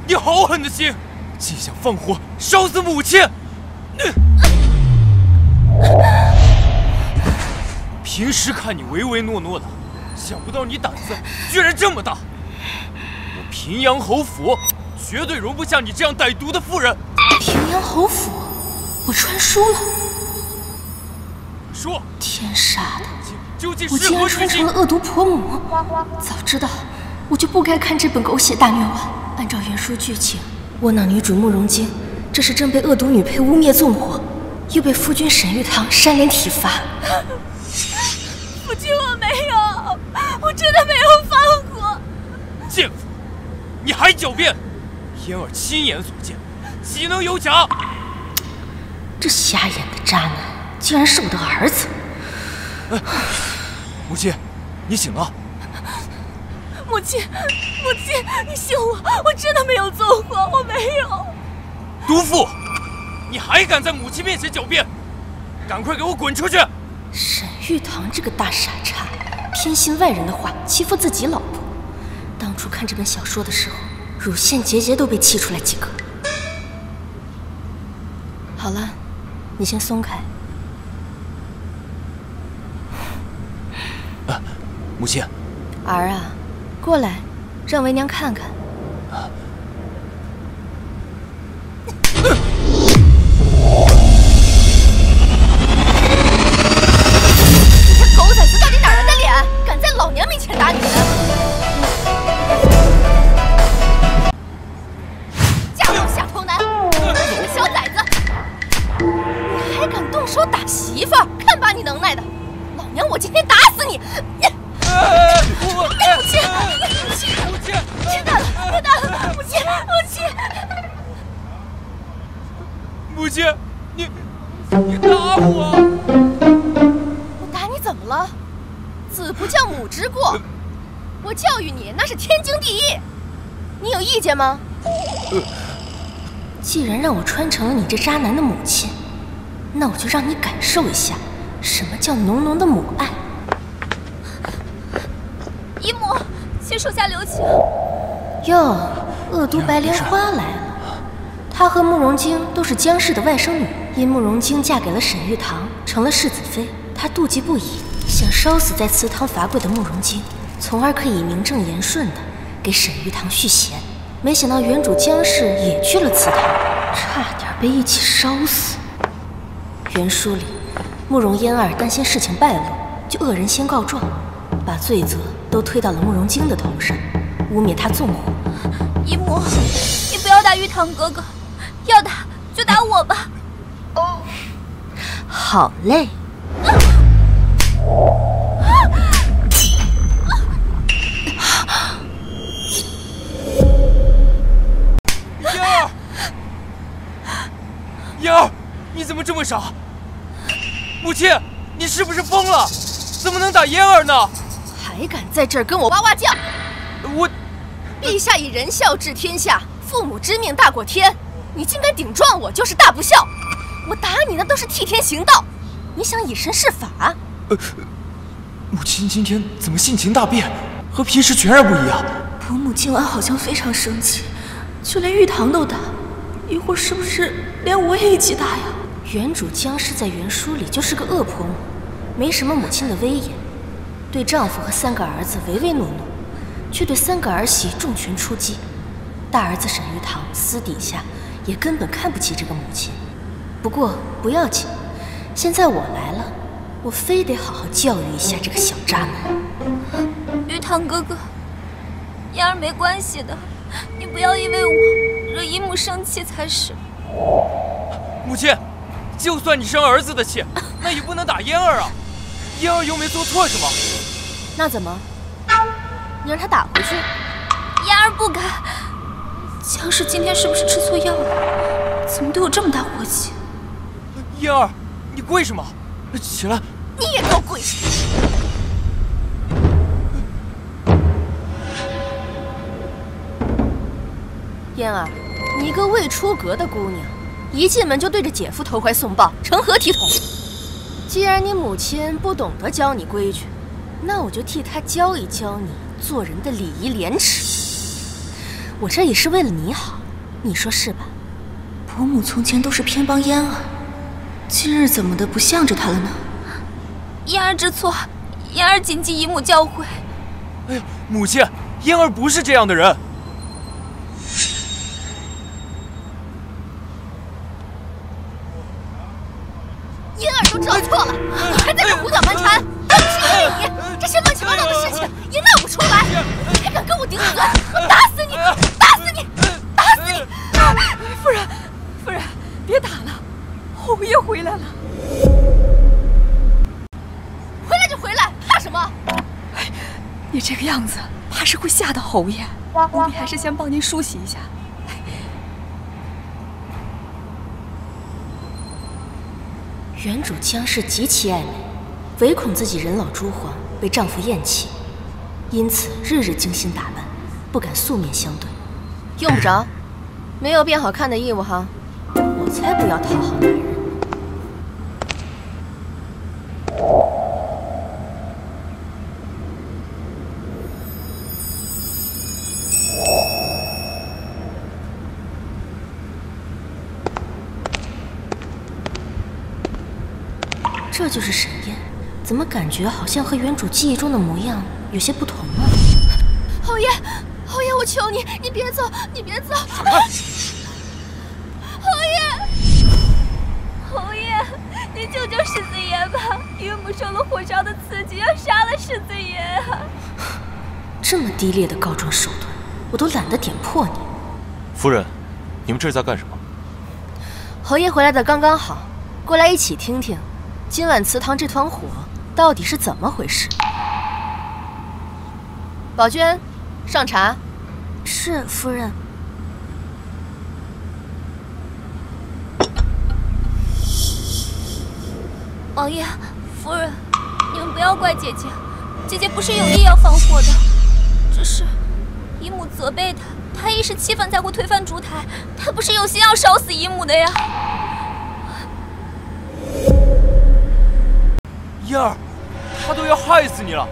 你好狠的心，竟想放火烧死母亲！平时看你唯唯诺诺的，想不到你胆子居然这么大。我平阳侯府绝对容不下你这样歹毒的妇人。平阳侯府，我穿书了。说，天杀的！究竟我竟然穿成了恶毒婆母！早知道，我就不该看这本狗血大虐文。按照原书剧情，窝囊女主慕容京，这是正被恶毒女配污蔑纵火，又被夫君沈玉堂扇脸体罚。夫君，我没有，我真的没有放火。贱妇，你还狡辩！嫣儿亲眼所见，岂能有假？这瞎眼的渣男，竟然是我的儿子！母亲，你醒了。母亲，你信我，我真的没有纵火，我没有。毒妇，你还敢在母亲面前狡辩？赶快给我滚出去！沈玉堂这个大傻叉，偏信外人的话，欺负自己老婆。当初看这本小说的时候，乳腺结节都被气出来几个。好了，你先松开。母亲，儿啊，过来，让为娘看看。你这狗崽子到底哪来的脸，敢在老娘面前打女人？家有下头男，你个小崽子，你还敢动手打媳妇儿？看把你能耐的！老娘我今天打死你！母亲，别打了，别打了，母亲，母亲，你打我！我打你怎么了？子不教母之过，我教育你那是天经地义，你有意见吗？既然让我穿成了你这渣男的母亲，那我就让你感受一下什么叫浓浓的母爱。姨母，请手下留情。哟，恶毒白莲花来了。她和慕容京都是姜氏的外甥女，因慕容京嫁给了沈玉堂，成了世子妃，她妒忌不已，想烧死在祠堂罚跪的慕容京，从而可以名正言顺的给沈玉堂续弦。没想到原主姜氏也去了祠堂，差点被一起烧死。原书里，慕容嫣儿担心事情败露，就恶人先告状，把罪责都推到了慕容京的头上，污蔑他纵火。姨母，你不要打玉堂哥哥，要打就打我吧。好嘞。嫣儿，你怎么这么傻？母亲，你是不是疯了？怎么能打嫣儿呢？还敢在这儿跟我哇哇叫！我，陛下以仁孝治天下，父母之命大过天，你竟敢顶撞我，就是大不孝。我打你那都是替天行道，你想以身试法？母亲今天怎么性情大变，和平时全然不一样？伯母今晚好像非常生气，就连玉堂都打，一会儿是不是连我也一起打呀？原主姜氏在原书里就是个恶婆母，没什么母亲的威严，对丈夫和3个儿子唯唯诺诺，却对3个儿媳重拳出击。大儿子沈玉堂私底下也根本看不起这个母亲。不过不要紧，现在我来了，我非得好好教育一下这个小渣男。玉堂哥哥，嫣儿没关系的，你不要因为我惹姨母生气才是。母亲，就算你生儿子的气，那也不能打嫣儿啊！嫣儿又没做错什么。那怎么？你让他打回去？嫣儿不敢。姜氏今天是不是吃错药了？怎么对我这么大火气？嫣儿，你跪什么？起来！你也给我跪下！嫣儿，你一个未出阁的姑娘，一进门就对着姐夫投怀送抱，成何体统？既然你母亲不懂得教你规矩，那我就替她教一教你做人的礼仪廉耻。我这也是为了你好，你说是吧？伯母从前都是偏帮嫣儿，今日怎么的不向着她了呢？嫣儿知错，嫣儿谨记姨母教诲。哎呀，母亲，嫣儿不是这样的人。嫣儿都知道错了，你还在这胡搅蛮缠。要不是因为你，这些乱七八糟的事情也闹不出来。你还敢跟我顶嘴，我打死你！打死你！打死你！夫人，夫人，别打了，侯爷回来了。回来就回来，怕什么？哎，你这个样子，怕是会吓到侯爷。奴婢还是先帮您梳洗一下。原主江氏极其爱美，唯恐自己人老珠黄被丈夫厌弃，因此日日精心打扮，不敢素面相对。用不着，没有变好看的义务哈。我才不要讨好男人。这就是沈燕，怎么感觉好像和原主记忆中的模样有些不同呢？侯爷，侯爷，我求你，你别走，你别走！侯爷，侯爷，你救救世子爷吧！岳母受了火烧的刺激，要杀了世子爷啊！这么低劣的告状手段，我都懒得点破你。夫人，你们这是在干什么？侯爷回来的刚刚好，过来一起听听。今晚祠堂这团火到底是怎么回事？宝娟，上茶。是夫人。王爷，夫人，你们不要怪姐姐，姐姐不是有意要放火的，只是姨母责备她，她一时气愤才会推翻烛台，她不是有心要烧死姨母的呀。嫣儿，他都要害死你了，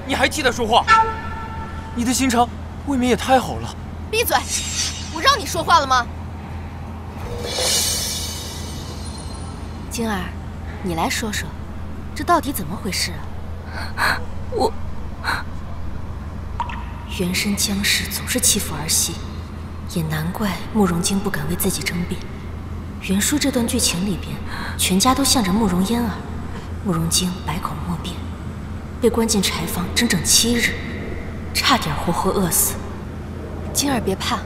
你还替他说话？你的心肠未免也太好了。闭嘴！我让你说话了吗？晶儿，你来说说，这到底怎么回事啊？我……原身江氏总是欺负儿媳，也难怪慕容京不敢为自己争辩。原书这段剧情里边，全家都向着慕容嫣儿。慕容京百口莫辩，被关进柴房整整7日，差点活活饿死。晶儿别怕，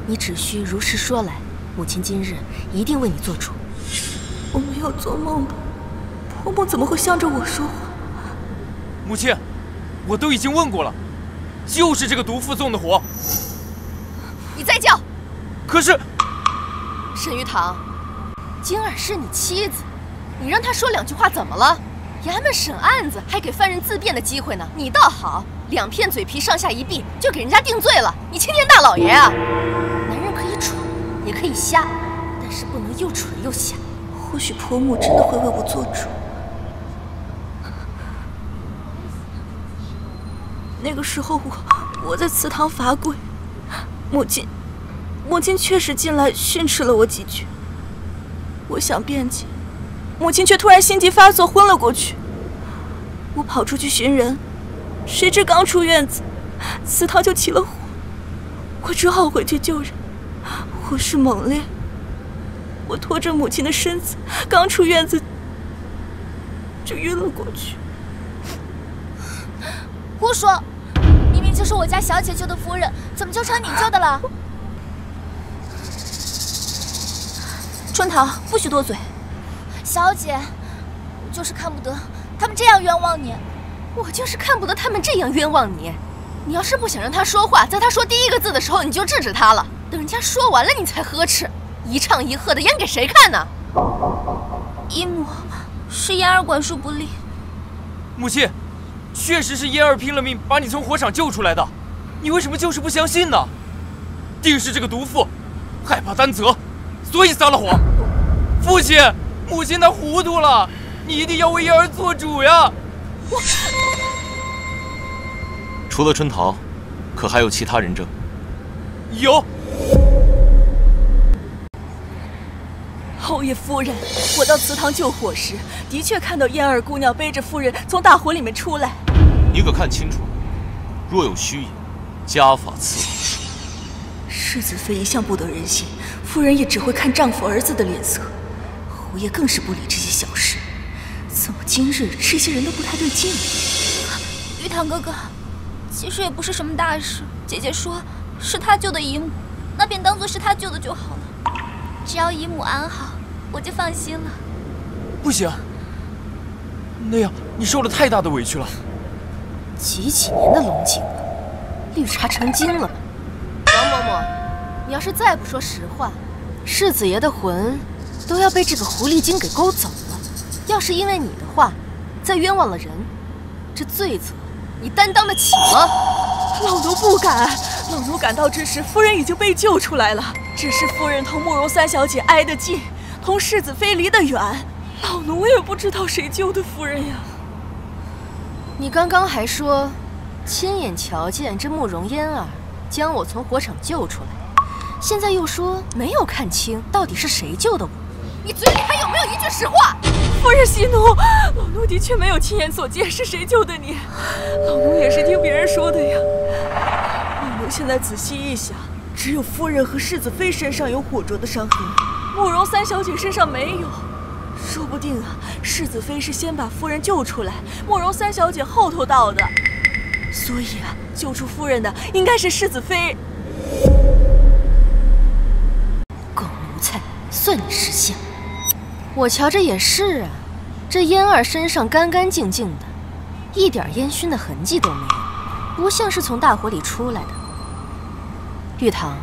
你只需如实说来，母亲今日一定为你做主。我没有做梦吧？婆母怎么会向着我说话？母亲，我都已经问过了，就是这个毒妇纵的火。你再叫！可是，沈玉堂，晶儿是你妻子。你让他说2句话怎么了？衙门审案子还给犯人自辩的机会呢，你倒好，2片嘴皮上下一闭就给人家定罪了，你青天大老爷啊！男人可以蠢，也可以瞎，但是不能又蠢又瞎。或许婆母真的会为我做主。那个时候我在祠堂罚跪，母亲确实进来训斥了我几句，我想辩解。母亲却突然心急发作，昏了过去。我跑出去寻人，谁知刚出院子，祠堂就起了火，我只好回去救人。火势猛烈，我拖着母亲的身子，刚出院子就晕了过去。胡说！明明就是我家小姐救的夫人，怎么就成你救的了？春桃，不许多嘴。小姐，我就是看不得他们这样冤枉你。我就是看不得他们这样冤枉你。你要是不想让他说话，在他说第1个字的时候你就制止他了，等人家说完了你才呵斥，一唱一和的演给谁看呢？姨母，是嫣儿管束不力。母亲，确实是嫣儿拼了命把你从火场救出来的，你为什么就是不相信呢？定是这个毒妇害怕担责，所以撒了谎。父亲，母亲她糊涂了，你一定要为嫣儿做主呀！除了春桃，可还有其他人证？有。侯爷夫人，我到祠堂救火时，的确看到嫣儿姑娘背着夫人从大火里面出来。你可看清楚，若有虚言，家法伺候。世子妃一向不得人心，夫人也只会看丈夫儿子的脸色。侯爷更是不理这些小事，怎么今日这些人都不太对劲？玉堂哥哥，其实也不是什么大事。姐姐说是她救的姨母，那便当作是她救的就好了。只要姨母安好，我就放心了。不行，那样你受了太大的委屈了。几年的龙井了，绿茶成精了吧？王嬷嬷，你要是再不说实话，世子爷的魂都要被这个狐狸精给勾走了。要是因为你的话，再冤枉了人，这罪责你担当得起吗？老奴不敢，老奴赶到之时，夫人已经被救出来了。只是夫人同慕容三小姐挨得近，同世子妃离得远，老奴也不知道谁救的夫人呀。你刚刚还说亲眼瞧见这慕容嫣儿将我从火场救出来，现在又说没有看清到底是谁救的我。你嘴里还有没有一句实话？夫人息怒，老奴的确没有亲眼所见是谁救的你，老奴也是听别人说的呀。老奴现在仔细一想，只有夫人和世子妃身上有火灼的伤痕，慕容三小姐身上没有。说不定啊，世子妃是先把夫人救出来，慕容三小姐后头到的。所以啊，救出夫人的应该是世子妃。狗奴才，算你识相。我瞧着也是啊，这嫣儿身上干干净净的，一点烟熏的痕迹都没有，不像是从大火里出来的。玉堂，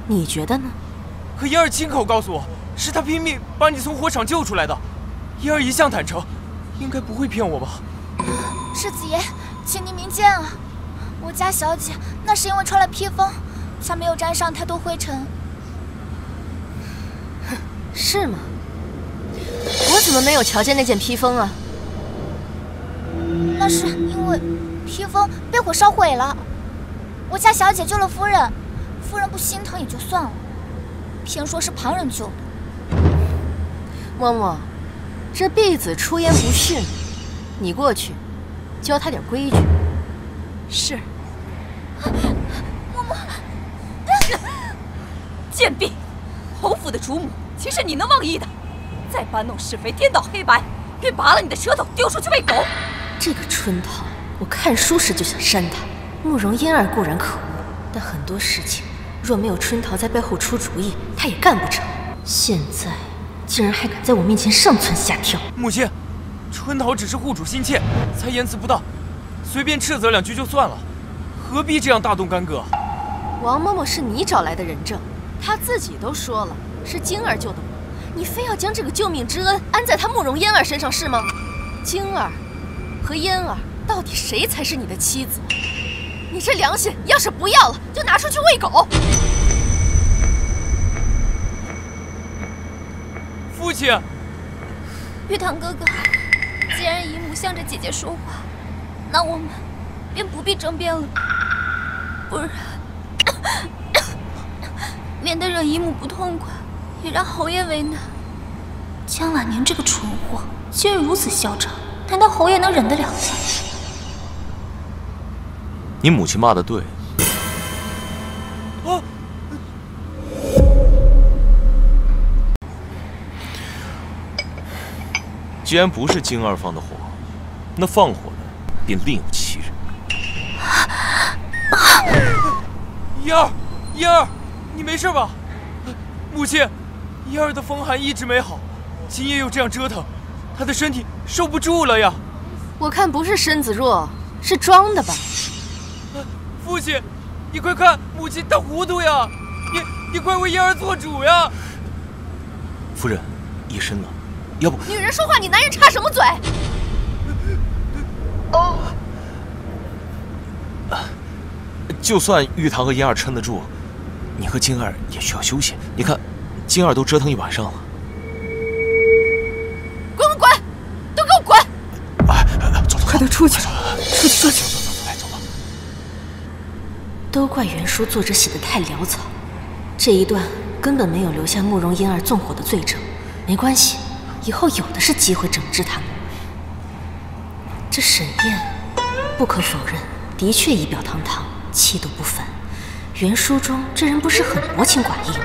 你觉得呢？可嫣儿亲口告诉我，是她拼命把你从火场救出来的。嫣儿一向坦诚，应该不会骗我吧？世子爷，请您明鉴啊！我家小姐那是因为穿了披风，才没有沾上太多灰尘。是吗？我怎么没有瞧见那件披风啊？那是因为披风被火烧毁了。我家小姐救了夫人，夫人不心疼也就算了，偏说是旁人救的。嬷嬷，这婢子出言不逊，你过去教她点规矩。是。嬷嬷，贱婢，侯府的主母岂是你能妄议的？再搬弄是非，颠倒黑白，便拔了你的舌头丢出去喂狗。这个春桃，我看书时就想扇她。慕容嫣儿固然可恶，但很多事情若没有春桃在背后出主意，她也干不成。现在竟然还敢在我面前上蹿下跳！母亲，春桃只是护主心切，才言辞不当，随便斥责两句就算了，何必这样大动干戈？王嬷嬷是你找来的人证，她自己都说了是晶儿救的我，你非要将这个救命之恩安在她慕容嫣儿身上是吗？晶儿和嫣儿到底谁才是你的妻子？你这良心要是不要了，就拿出去喂狗！父亲，玉堂哥哥，既然姨母向着姐姐说话，那我们便不必争辩了，不然免得惹姨母不痛快，也让侯爷为难。江婉宁这个蠢货，今日如此嚣张，难道侯爷能忍得了吗？你母亲骂得对。啊！既然不是晶儿放的火，那放火的便另有其人。嫣儿，嫣儿，你没事吧？母亲，嫣儿的风寒一直没好，今夜又这样折腾，她的身体受不住了呀。我看不是身子弱，是装的吧？父亲，你快看，母亲她糊涂呀！你快为嫣儿做主呀！夫人，夜深了，要不……女人说话，你男人插什么嘴？就算玉堂和嫣儿撑得住，你和晶儿也需要休息。你看，晶儿都折腾一晚上了。滚滚滚，都给我滚！走，快点出去！走，来，走吧。都怪袁叔做着写得太潦草，这一段根本没有留下慕容嫣儿纵火的罪证。没关系，以后有的是机会整治他们。这沈燕，不可否认，的确仪表堂堂，气度不凡。袁书中这人不是很薄情寡义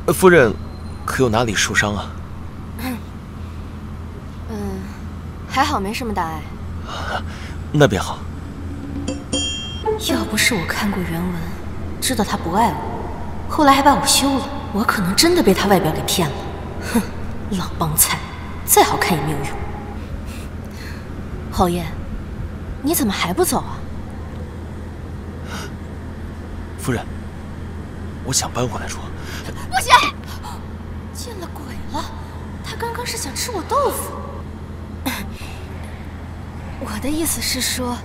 吗？夫人，可有哪里受伤啊？还好没什么大碍。那便好。要不是我看过原文，知道他不爱我，后来还把我休了，我可能真的被他外表给骗了。哼，老帮菜，再好看也没有用。侯爷，你怎么还不走啊？夫人，我想搬回来住。不行！见了鬼了！他刚刚是想吃我豆腐。我的意思是说，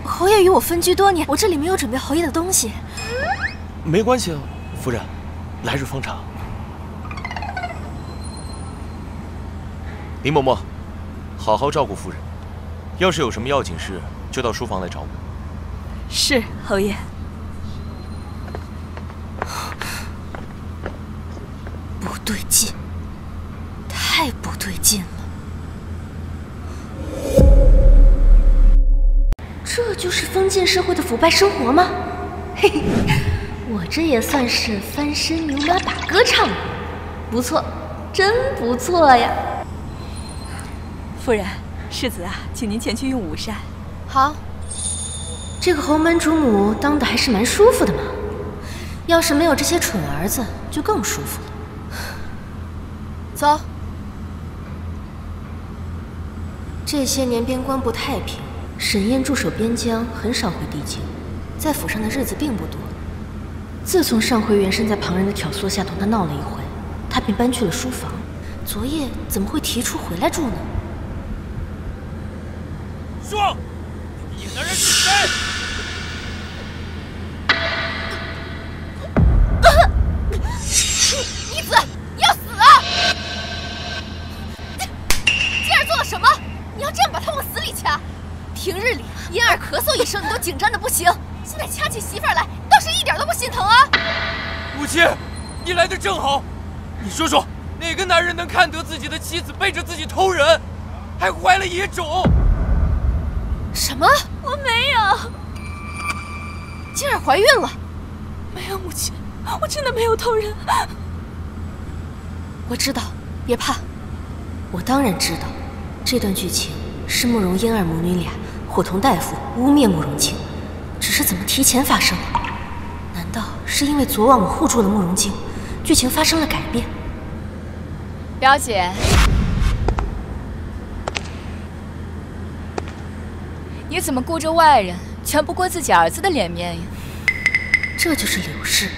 侯爷与我分居多年，我这里没有准备侯爷的东西。没关系啊，夫人，来日方长。林嬷嬷，好好照顾夫人，要是有什么要紧事，就到书房来找我。是，侯爷。不对劲，太不对劲了。这就是封建社会的腐败生活吗？嘿嘿，我这也算是翻身牛马打歌唱了，不错，真不错呀。夫人，世子啊，请您前去用午膳。好，这个侯门主母当的还是蛮舒服的嘛。要是没有这些蠢儿子，就更舒服了。走。这些年边关不太平，沈燕驻守边疆，很少回地境，在府上的日子并不多。自从上回袁深在旁人的挑唆下同他闹了一回，他便搬去了书房。昨夜怎么会提出回来住呢？说，你的人是谁？逆子，你要死啊！今儿做了什么？你要这样把他往死里掐？平日里嫣儿咳嗽一声你都紧张的不行，现在掐起媳妇儿来倒是一点都不心疼啊！母亲，你来的正好。你说说，哪个男人能看得自己的妻子背着自己偷人，还怀了野种？什么？我没有，嫣儿怀孕了？没有，母亲，我真的没有偷人。我知道，别怕。我当然知道，这段剧情是慕容嫣儿母女俩伙同大夫污蔑慕容京，只是怎么提前发生了？难道是因为昨晚我护住了慕容京，剧情发生了改变？表姐，你怎么顾着外人，全不顾自己儿子的脸面呀？这就是柳氏，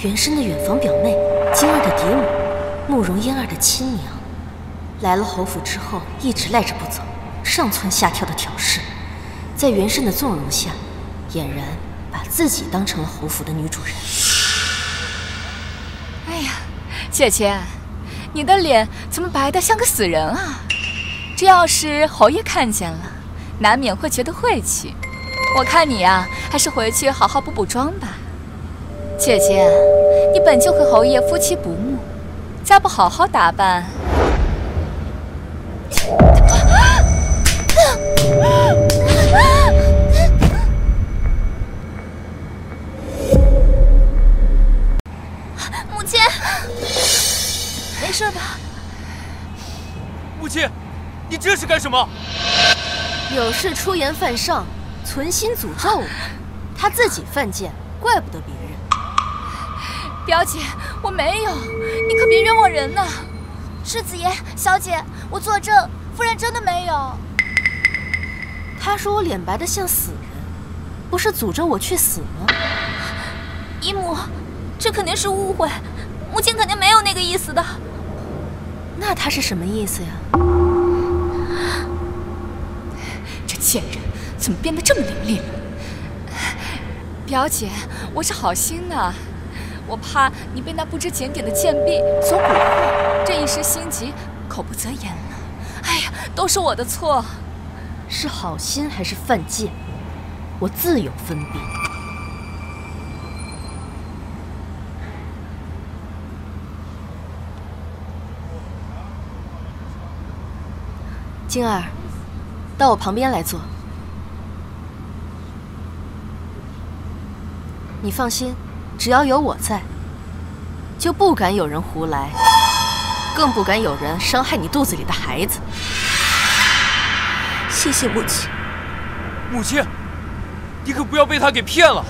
袁深的远房表妹，京儿的嫡母，慕容嫣儿的亲娘。来了侯府之后，一直赖着不走，上蹿下跳的挑事，在袁深的纵容下，俨然把自己当成了侯府的女主人。哎呀，姐姐，你的脸怎么白得像个死人啊？这要是侯爷看见了，难免会觉得晦气。我看你呀，还是回去好好补补妆吧。姐姐，你本就和侯爷夫妻不睦，再不好好打扮，母亲，没事吧？母亲，你这是干什么？柳氏出言犯上，存心诅咒我，他自己犯贱，怪不得别人。表姐，我没有，你可别冤枉人呐！世子爷，小姐，我作证，夫人真的没有。他说我脸白得像死人，不是诅咒我去死吗？姨母，这肯定是误会，母亲肯定没有那个意思的。那他是什么意思呀？这贱人怎么变得这么伶俐了？表姐，我是好心的，我怕你被那不知检点的贱婢所蛊惑，这一时心急，口不择言了。哎呀，都是我的错。是好心还是犯贱？我自有分辨。晶儿，到我旁边来坐。你放心，只要有我在，就不敢有人胡来，更不敢有人伤害你肚子里的孩子。谢谢母亲。母亲，你可不要被他给骗了。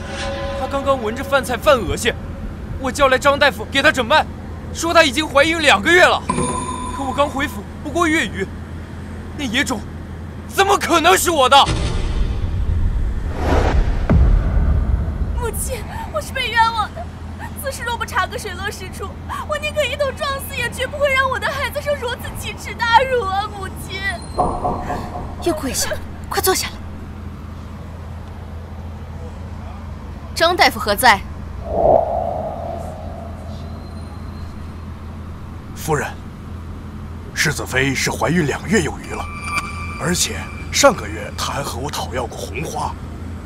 他刚刚闻着饭菜犯恶心，我叫来张大夫给他诊脉，说她已经怀孕2个月了。可我刚回府不过月余，那野种怎么可能是我的？母亲，我是被冤枉的。此事若不查个水落石出，我宁可一头撞死，也绝不会让我的孩子受如此奇耻大辱啊！母亲，又跪下，快坐下来。张大夫何在？夫人，世子妃是怀孕2月有余了，而且上个月她还和我讨要过红花，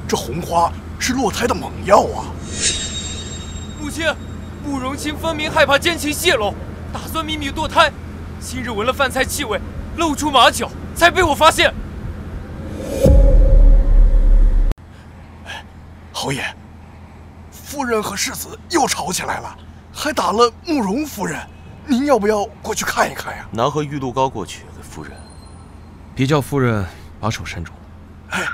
这红花是落胎的猛药啊！母亲，慕容清分明害怕奸情泄露，打算秘密堕胎。今日闻了饭菜气味，露出马脚，才被我发现。侯爷，夫人和世子又吵起来了，还打了慕容夫人。您要不要过去看一看呀？拿盒玉露膏过去给夫人。别叫夫人把手伸中。哎呀！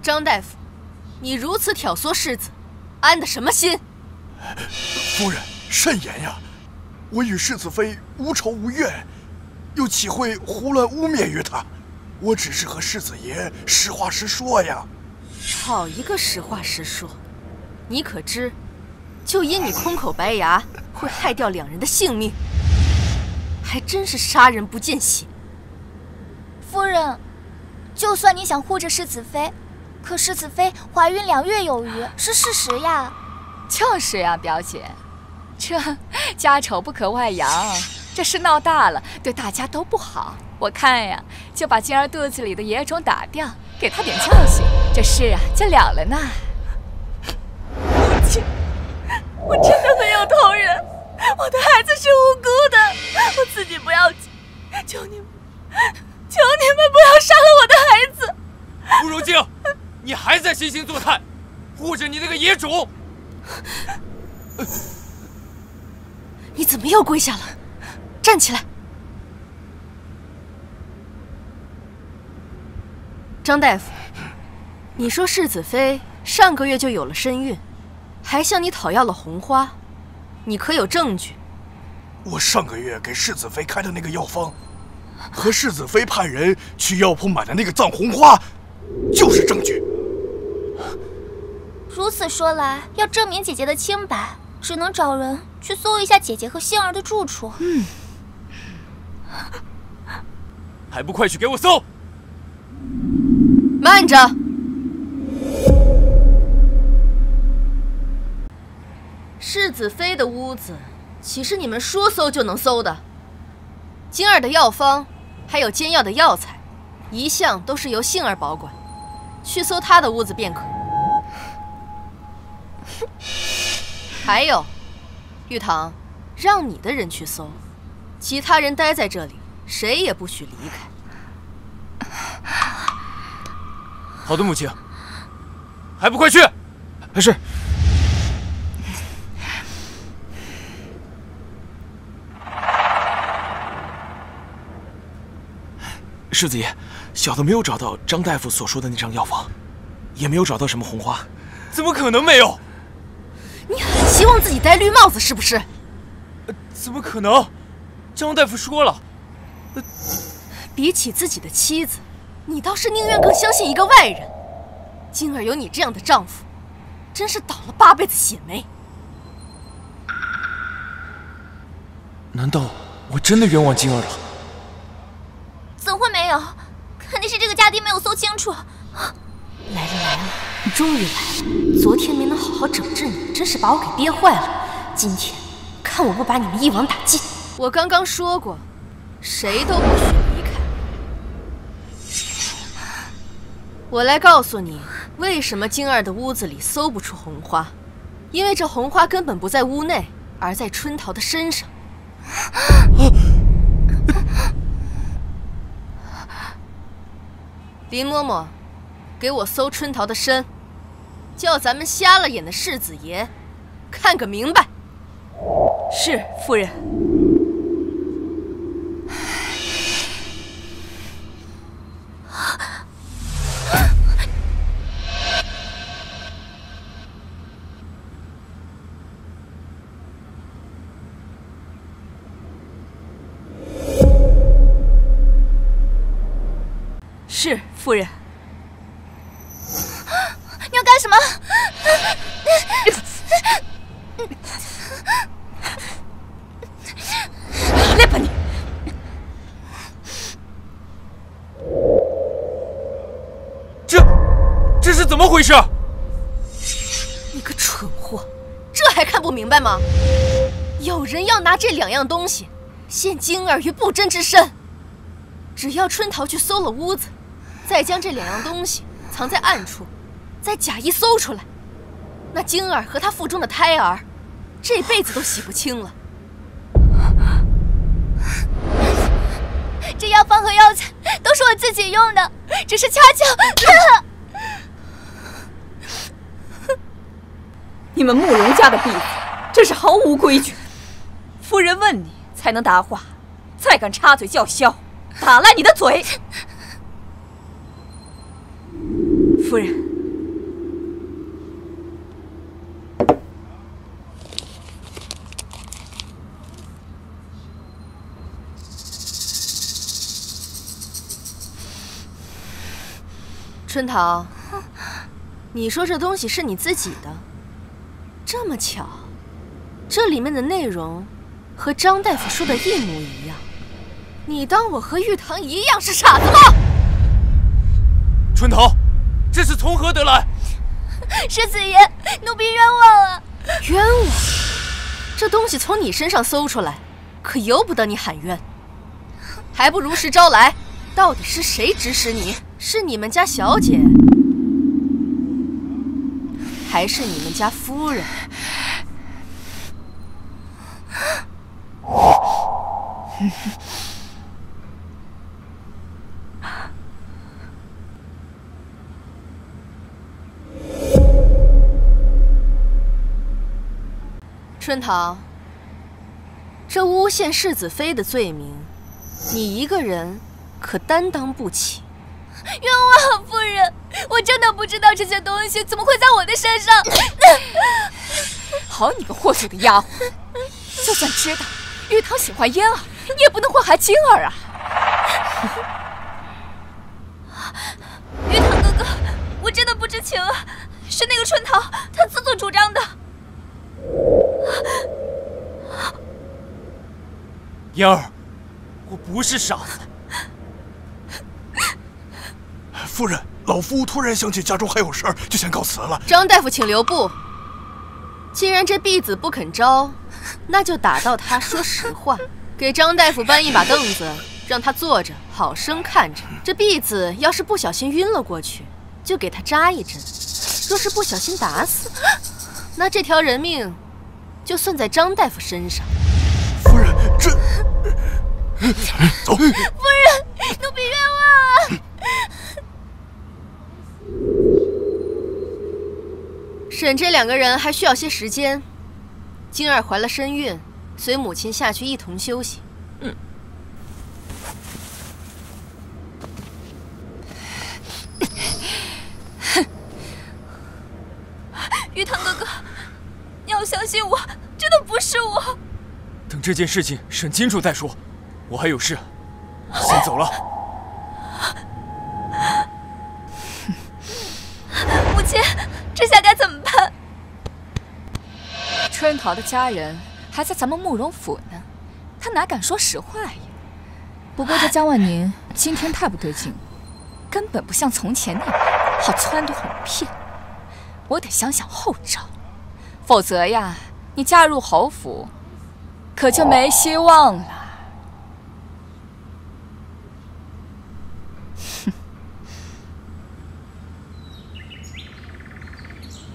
张大夫，你如此挑唆世子，安的什么心？夫人慎言呀！我与世子妃无仇无怨，又岂会胡乱污蔑于他？我只是和世子爷实话实说呀。好一个实话实说！你可知，就因你空口白牙，会害掉2人的性命，还真是杀人不见血。夫人，就算你想护着世子妃，可世子妃怀孕2月有余是事实呀。就是呀，表姐，这家丑不可外扬，这事闹大了，对大家都不好。我看呀，就把晶儿肚子里的野种打掉，给她点教训，这事啊就了了呢。母亲，我真的很有头人，我的孩子是无辜的，我自己不要紧，求你们不要杀了我的孩子。慕容静，你还在惺惺作态，护着你那个野种！你怎么又跪下了？站起来！张大夫，你说世子妃上个月就有了身孕，还向你讨要了红花，你可有证据？我上个月给世子妃开的那个药方，和世子妃派人去药铺买的那个藏红花，就是证据。如此说来，要证明姐姐的清白，只能找人去搜一下姐姐和杏儿的住处。还不快去给我搜！慢着！世子妃的屋子，岂是你们说搜就能搜的？晶儿的药方，还有煎药的药材，一向都是由杏儿保管，去搜她的屋子便可。还有，玉堂，让你的人去搜，其他人待在这里，谁也不许离开。好的，母亲。还不快去！是。世子爷，小的没有找到张大夫所说的那张药方，也没有找到什么红花。怎么可能没有？你很希望自己戴绿帽子是不是？怎么可能？张大夫说了，比起自己的妻子，你倒是宁愿更相信一个外人。晶儿有你这样的丈夫，真是倒了8辈子血霉。难道我真的冤枉晶儿了？怎会没有？肯定是这个家丁没有搜清楚。来了，终于来了！昨天没能好好整治你，真是把我给憋坏了。今天看我不把你们一网打尽！我刚刚说过，谁都不许离开。我来告诉你，为什么晶儿的屋子里搜不出红花，因为这红花根本不在屋内，而在春桃的身上。林嬷嬷，给我搜春桃的身，叫咱们瞎了眼的世子爷看个明白。是，夫人。是，夫人。你要干什么？来吧你！这是怎么回事？你个蠢货，这还看不明白吗？有人要拿这2样东西陷晶儿于不贞之身。只要春桃去搜了屋子，再将这2样东西藏在暗处，再假意搜出来，那晶儿和她腹中的胎儿这辈子都洗不清了。这药方和药材都是我自己用的，只是恰巧……你们慕容家的婢子真是毫无规矩。夫人问你才能答话，再敢插嘴叫嚣，打烂你的嘴！夫人，春桃，你说这东西是你自己的，这么巧，这里面的内容和张大夫说的一模一样。你当我和玉堂一样是傻子吗？春桃，这是从何得来？世子爷，奴婢冤枉啊！冤枉？这东西从你身上搜出来，可由不得你喊冤，还不如实招来。到底是谁指使你？是你们家小姐，还是你们家夫人？春桃，这诬陷世子妃的罪名，你一个人可担当不起。冤枉夫人，我真的不知道这些东西怎么会在我的身上。好你个祸水的丫鬟，就算知道玉堂喜欢嫣儿，你也不能祸害晶儿啊！玉堂哥哥，我真的不知情啊，是那个春桃她自作主张的。嫣儿，我不是傻子。夫人，老夫突然想起家中还有事儿，就先告辞了。张大夫，请留步。既然这婢子不肯招，那就打到她说实话。给张大夫搬一把凳子，让他坐着，好生看着。这婢子要是不小心晕了过去，就给她扎一针；若是不小心打死，那这条人命就算在张大夫身上。夫人，这……走。夫人，奴婢冤枉啊！审这2个人还需要些时间。晶儿怀了身孕，随母亲下去一同休息。玉堂哥哥，你要相信我，真的不是我。等这件事情审清楚再说，我还有事，先走了。母亲，这下该怎么办？春桃的家人还在咱们慕容府呢，他哪敢说实话呀？不过这江万宁今天太不对劲了，根本不像从前那样好撺掇哄骗。我得想想后招，否则呀，你嫁入侯府，可就没希望了。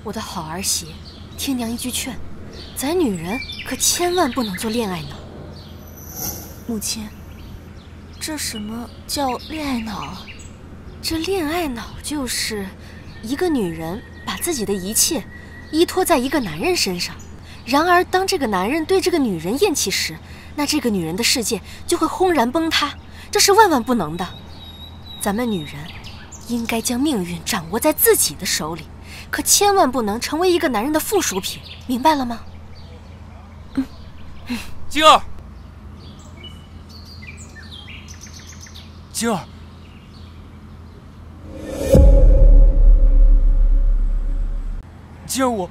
我的好儿媳，听娘一句劝，咱女人可千万不能做恋爱脑。母亲，这什么叫恋爱脑啊？这恋爱脑就是一个女人把自己的一切依托在一个男人身上，然而当这个男人对这个女人厌弃时，那这个女人的世界就会轰然崩塌，这是万万不能的。咱们女人应该将命运掌握在自己的手里，可千万不能成为一个男人的附属品，明白了吗？晶儿，晶儿，晶儿，我。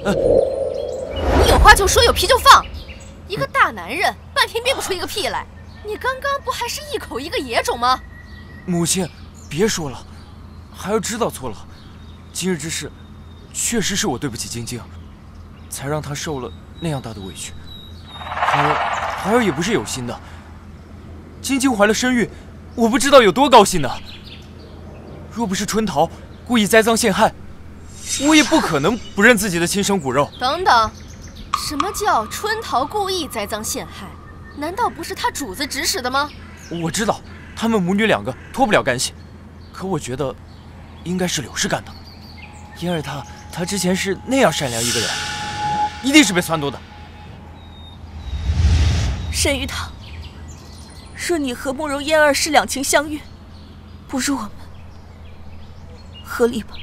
你有话就说，有屁就放。一个大男人，半天憋不出一个屁来。你刚刚不还是一口一个野种吗？母亲，别说了，孩儿知道错了。今日之事，确实是我对不起晶晶，才让她受了那样大的委屈。孩儿也不是有心的。晶晶怀了身孕，我不知道有多高兴呢。若不是春桃故意栽赃陷害，我也不可能不认自己的亲生骨肉。等等，什么叫春桃故意栽赃陷害？难道不是他主子指使的吗？我知道他们母女两个脱不了干系，可我觉得应该是柳氏干的。嫣儿她之前是那样善良一个人，一定是被撺掇的。沈玉堂，若你和慕容嫣儿是两情相悦，不如我们和离吧。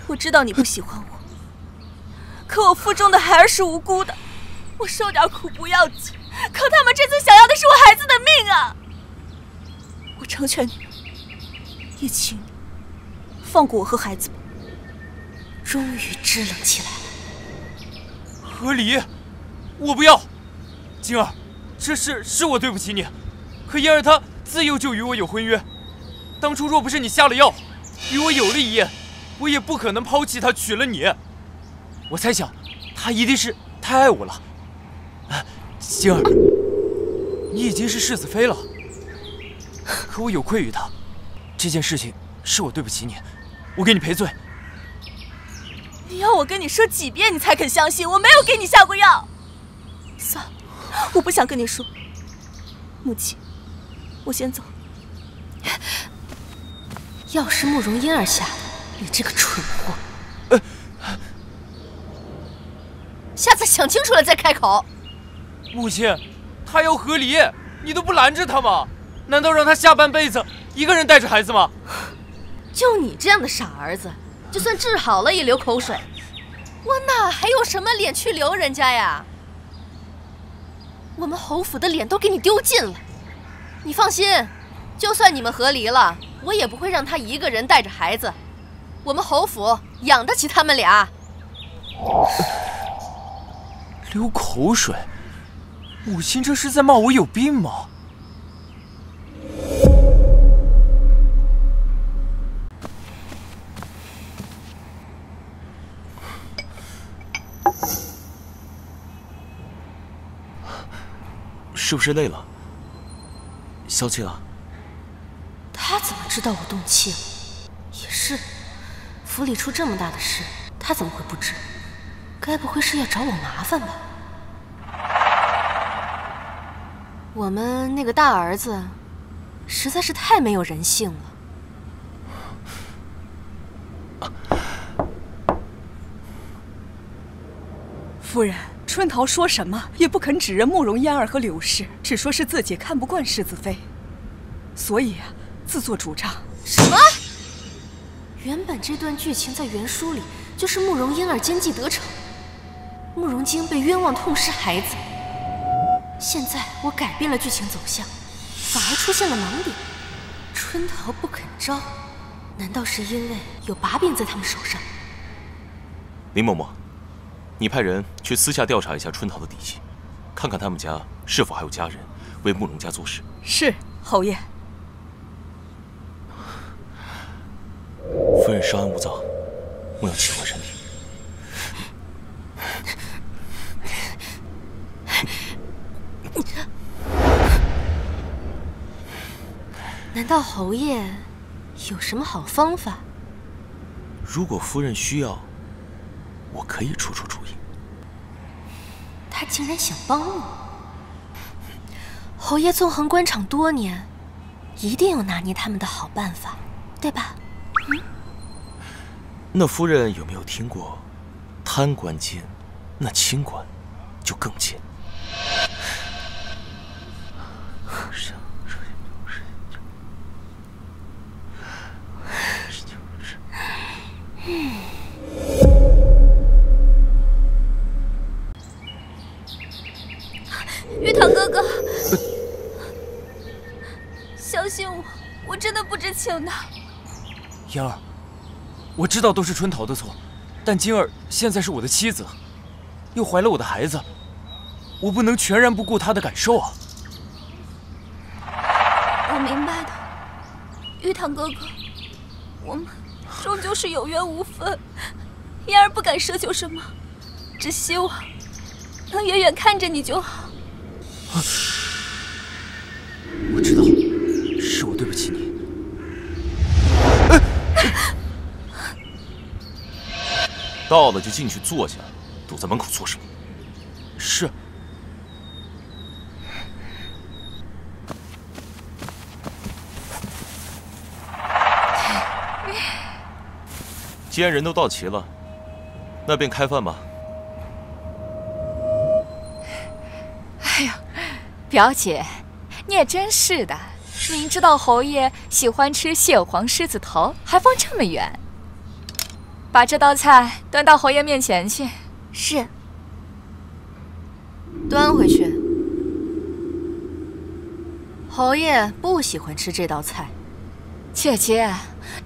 我知道你不喜欢我，可我腹中的孩儿是无辜的，我受点苦不要紧，可他们这次想要的是我孩子的命啊！我成全你们，也请你放过我和孩子吧。终于支棱起来了。和离，我不要。晶儿，这事是我对不起你，可嫣儿她自幼就与我有婚约，当初若不是你下了药，与我有了一夜，我也不可能抛弃她娶了你。我猜想，她一定是太爱我了。晶儿，你已经是世子妃了，可我有愧于她，这件事情是我对不起你，我给你赔罪。你要我跟你说几遍你才肯相信我没有给你下过药？算了，我不想跟你说。母亲，我先走。药是慕容嫣儿下的，你这个蠢货！下次想清楚了再开口。母亲，她要和离，你都不拦着她吗？难道让她下半辈子一个人带着孩子吗？就你这样的傻儿子，就算治好了也流口水，我哪还有什么脸去留人家呀？我们侯府的脸都给你丢尽了。你放心，就算你们和离了，我也不会让他一个人带着孩子。我们侯府养得起他们俩。流口水，母亲这是在骂我有病吗？是不是累了？消气了？他怎么知道我动气了？也是，府里出这么大的事，他怎么会不知？该不会是要找我麻烦吧？我们那个大儿子实在是太没有人性了。夫人，春桃说什么也不肯指认慕容嫣儿和柳氏，只说是自己看不惯世子妃，所以自作主张。什么？原本这段剧情在原书里就是慕容嫣儿奸计得逞，慕容京被冤枉痛失孩子。现在我改变了剧情走向，反而出现了盲点。春桃不肯招，难道是因为有把柄在他们手上？林嬷嬷，你派人去私下调查一下春桃的底细，看看他们家是否还有家人为慕容家做事。是，侯爷。夫人稍安勿躁，莫要气坏身体。难道侯爷有什么好方法？如果夫人需要，我可以出主意。他竟然想帮我！侯爷纵横官场多年，一定有拿捏他们的好办法，对吧？那夫人有没有听过，贪官奸，那清官就更奸？玉堂哥哥，相信我，我真的不知情的。嫣儿，我知道都是春桃的错，但晶儿现在是我的妻子，又怀了我的孩子，我不能全然不顾她的感受啊。我明白的，玉堂哥哥，我们终究是有缘无分，嫣儿不敢奢求什么，只希望能远远看着你就好。我知道，是我对不起你。到了就进去坐下，堵在门口做什么？是。既然人都到齐了，那便开饭吧。哎呦，表姐，你也真是的，明知道侯爷喜欢吃蟹黄狮子头，还放这么远。把这道菜端到侯爷面前去。是。端回去。侯爷不喜欢吃这道菜。姐姐，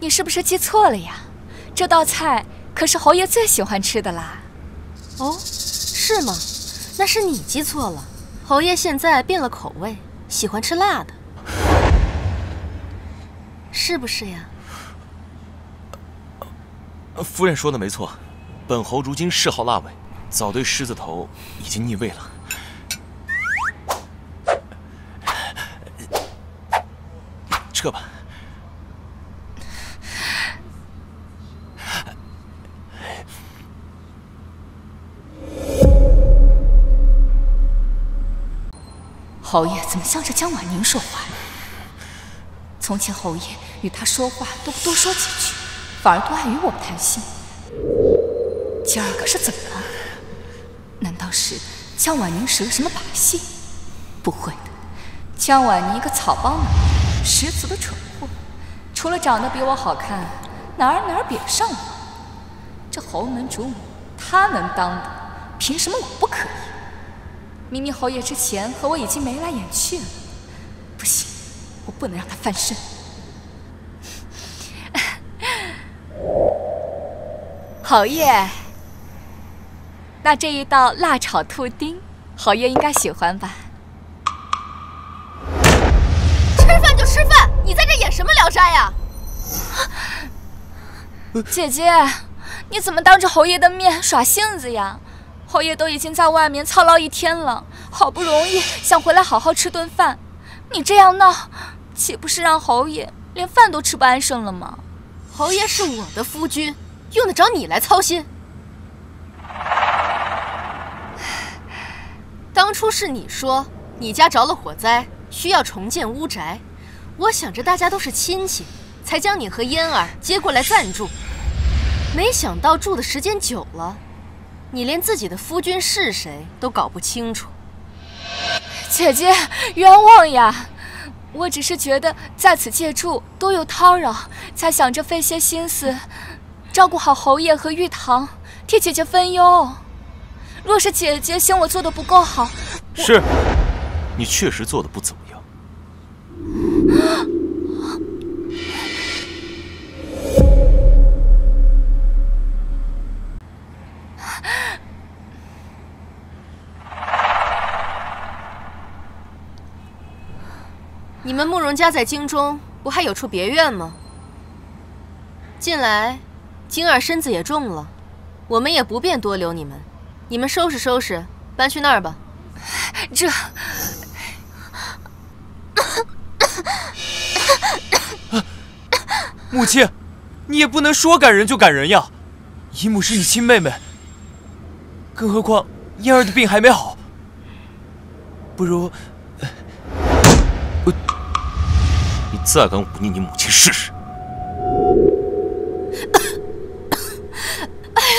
你是不是记错了呀？这道菜可是侯爷最喜欢吃的啦。哦，是吗？那是你记错了。侯爷现在变了口味，喜欢吃辣的，是不是呀？夫人说的没错，本侯如今嗜好辣味，早对狮子头已经腻味了。撤吧。侯爷怎么向着江婉宁说话？从前侯爷与他说话都不多说几句，反而多爱与我谈心。今儿可是怎么了？难道是江婉宁使了什么把戏？不会的，江婉宁一个草包男，十足的蠢货，除了长得比我好看，哪儿比得上我？这侯门主母，他能当的，凭什么我不可以？明明侯爷之前和我已经眉来眼去了，不行，我不能让他翻身。侯爷，那这一道辣炒兔丁，侯爷应该喜欢吧？吃饭就吃饭，你在这演什么聊斋呀？姐姐，你怎么当着侯爷的面耍性子呀？侯爷都已经在外面操劳一天了，好不容易想回来好好吃顿饭，你这样闹，岂不是让侯爷连饭都吃不安生了吗？侯爷是我的夫君，用得着你来操心？当初是你说你家着了火灾，需要重建屋宅，我想着大家都是亲戚，才将你和嫣儿接过来暂住。没想到住的时间久了，你连自己的夫君是谁都搞不清楚。姐姐，冤枉呀！我只是觉得在此借住多有叨扰，才想着费些心思照顾好侯爷和玉堂，替姐姐分忧。若是姐姐嫌我做的不够好，是，你确实做的不怎么样。你们慕容家在京中不还有处别院吗？近来晶儿身子也重了，我们也不便多留你们，你们收拾收拾，搬去那儿吧。母亲，你也不能说赶人就赶人呀。姨母是你亲妹妹，更何况嫣儿的病还没好，不如……你再敢忤逆你母亲试试！哎呀，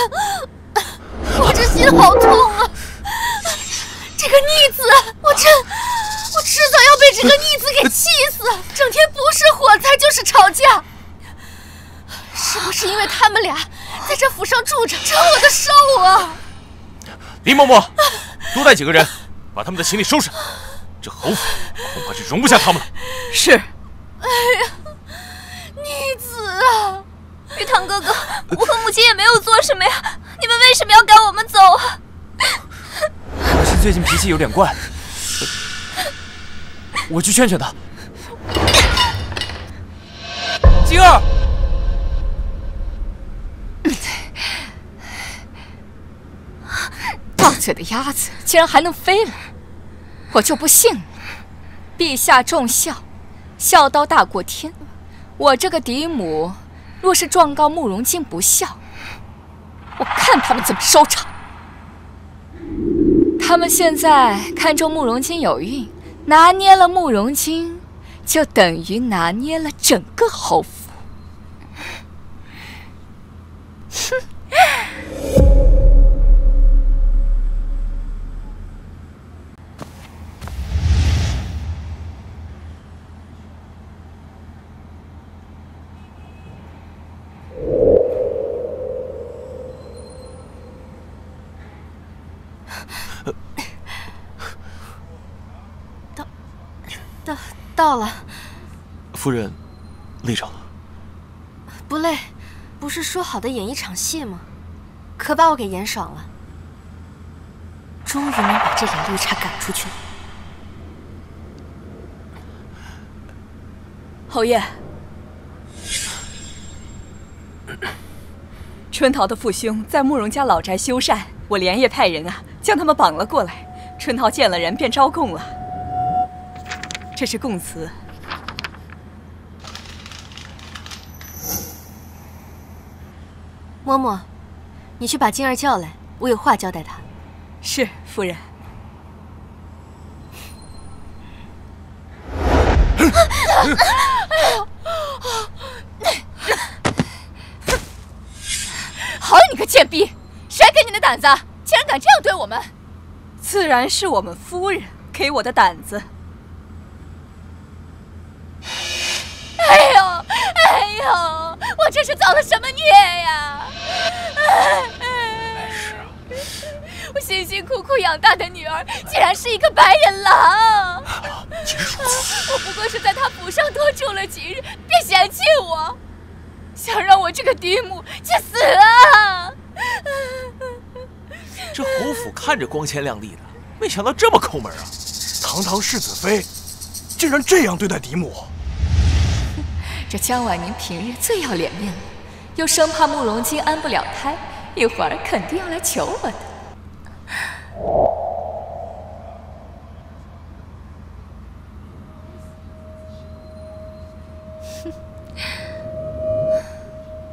我这心好痛啊！这个逆子，我迟早要被这个逆子给气死！整天不是火灾就是吵架，是不是因为他们俩在这府上住着，折我的寿啊？林嬷嬷，多带几个人，把他们的行李收拾。这侯府恐怕是容不下他们了。是。哎呀，逆子啊！玉堂哥哥，我和母亲也没有做什么呀，你们为什么要赶我们走啊？母亲最近脾气有点怪，我去劝劝她。晶儿，到嘴的鸭子竟然还能飞了，我就不信了。陛下重孝，孝道大过天。我这个嫡母，若是状告慕容京不孝，我看他们怎么收场。他们现在看中慕容京有孕，拿捏了慕容京，就等于拿捏了整个侯府。哼！到了。夫人，累着了？不累，不是说好的演一场戏吗？可把我给演爽了。终于能把这俩绿茶赶出去了。侯爷，春桃的父兄在慕容家老宅修缮，我连夜派人将他们绑了过来。春桃见了人便招供了。这是供词。嬷嬷，你去把晶儿叫来，我有话交代她。是，夫人。好你个贱婢，谁给你的胆子，竟然敢这样对我们？自然是我们夫人给我的胆子。哎呦，哎呦，我这是造了什么孽呀！没事啊。我辛辛苦苦养大的女儿，竟然是一个白眼狼！我不过是在他府上多住了几日，便嫌弃我，想让我这个嫡母去死啊！这侯府看着光鲜亮丽的，没想到这么抠门啊！堂堂世子妃，竟然这样对待嫡母。这江婉宁平日最要脸面了，又生怕慕容京安不了胎，一会儿肯定要来求我的。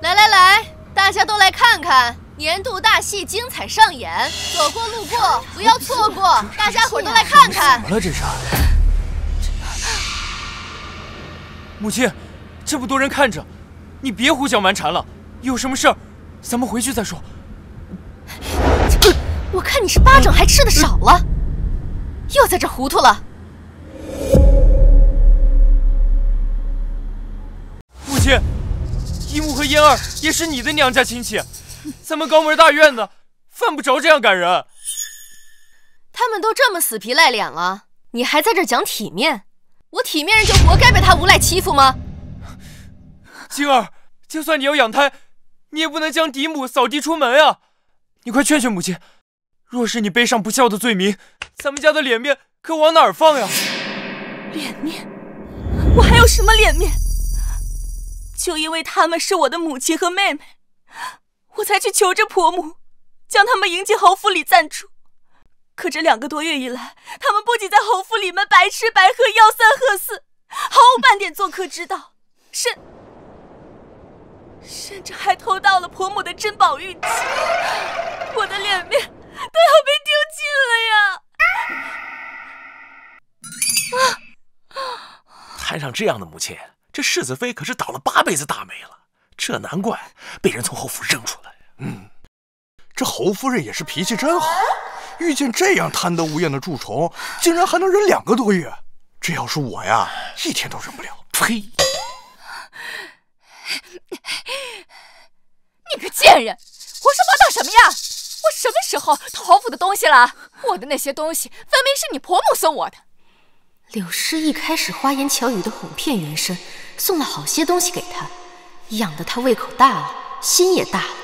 来来来，大家都来看看年度大戏精彩上演，走过路过不要错过，大家伙都来看看。怎么了这是？母亲，这么多人看着，你别胡搅蛮缠了。有什么事儿，咱们回去再说。我看你是巴掌还吃的少了，又在这糊涂了。母亲，姨母和嫣儿也是你的娘家亲戚，咱们高门大院的，犯不着这样赶人。他们都这么死皮赖脸了，你还在这讲体面？我体面人就活该被他无赖欺负吗？晶儿，就算你要养胎，你也不能将嫡母扫地出门啊！你快劝劝母亲，若是你背上不孝的罪名，咱们家的脸面可往哪儿放呀？脸面？我还有什么脸面？就因为他们是我的母亲和妹妹，我才去求着婆母，将他们迎进侯府里暂住。可这2个多月以来，他们不仅在侯府里面白吃白喝，吆三喝四，毫无半点做客之道，甚至还偷盗了婆母的珍宝玉器，我的脸面都要被丢尽了呀！摊上这样的母亲，这世子妃可是倒了8辈子大霉了，这难怪被人从侯府扔出来。这侯夫人也是脾气真好，遇见这样贪得无厌的蛀虫，竟然还能忍2个多月。这要是我呀，1天都忍不了。呸！你个贱人，胡说八道什么呀？我什么时候偷侯府的东西了？我的那些东西分明是你婆母送我的。柳氏一开始花言巧语的哄骗袁深，送了好些东西给他，养得他胃口大了，心也大了，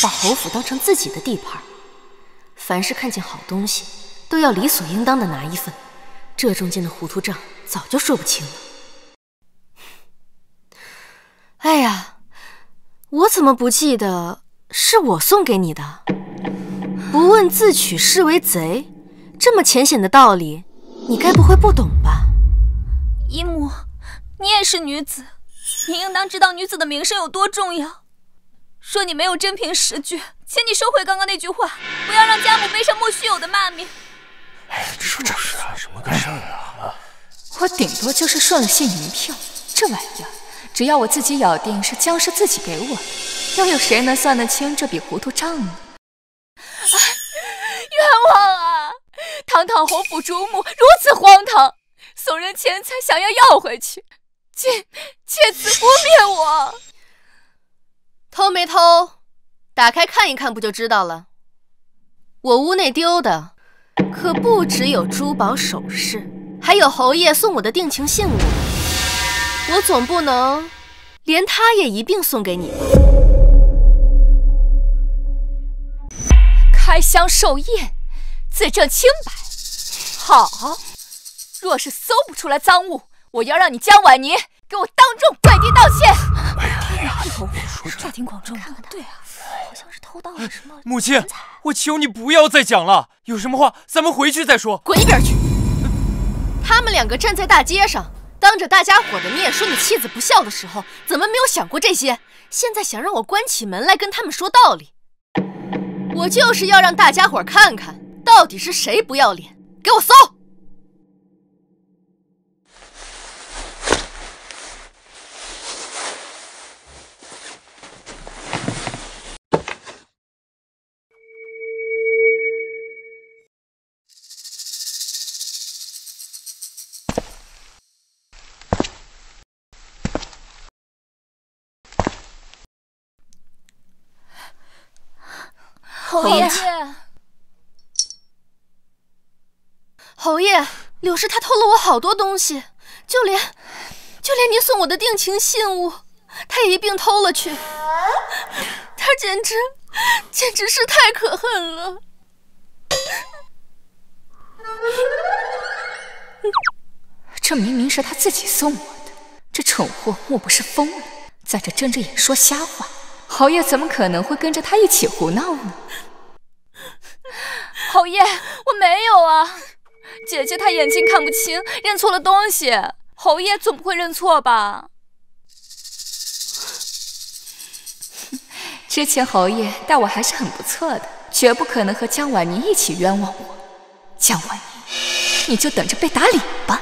把侯府当成自己的地盘。凡是看见好东西，都要理所应当的拿一份，这中间的糊涂账早就说不清了。哎呀，我怎么不记得是我送给你的？不问自取是为贼，这么浅显的道理，你该不会不懂吧？姨母，你也是女子，你应当知道女子的名声有多重要。说你没有真凭实据，请你收回刚刚那句话，不要让家母背上莫须有的骂名。这说这是什么个事儿啊？我顶多就是顺了些银票，这玩意儿只要我自己咬定是江氏自己给我的，又有谁能算得清这笔糊涂账呢？冤枉啊！堂堂侯府主母如此荒唐，送人钱财想要要回去，竟借此污蔑我。偷没偷？打开看一看不就知道了。我屋内丢的可不只有珠宝首饰，还有侯爷送我的定情信物。我总不能连它也一并送给你吧？开箱授验，自证清白。好，若是搜不出来赃物，我要让你江婉宁给我当众跪地道歉。这挺广众的，对啊，好像是偷盗了什么。母亲，我求你不要再讲了，有什么话咱们回去再说。滚一边去！他们2个站在大街上，当着大家伙的面说你妻子不孝的时候，怎么没有想过这些？现在想让我关起门来跟他们说道理，我就是要让大家伙看看，到底是谁不要脸！给我搜！侯爷，侯爷，柳氏她偷了我好多东西，就连您送我的定情信物，她也一并偷了去。她简直是太可恨了。这明明是他自己送我的，这蠢货莫不是疯了，在这睁着眼说瞎话？侯爷怎么可能会跟着他一起胡闹呢？侯爷，我没有啊，姐姐她眼睛看不清，认错了东西，侯爷总不会认错吧？之前侯爷待我还是很不错的，绝不可能和江婉宁一起冤枉我。江婉宁，你就等着被打脸吧。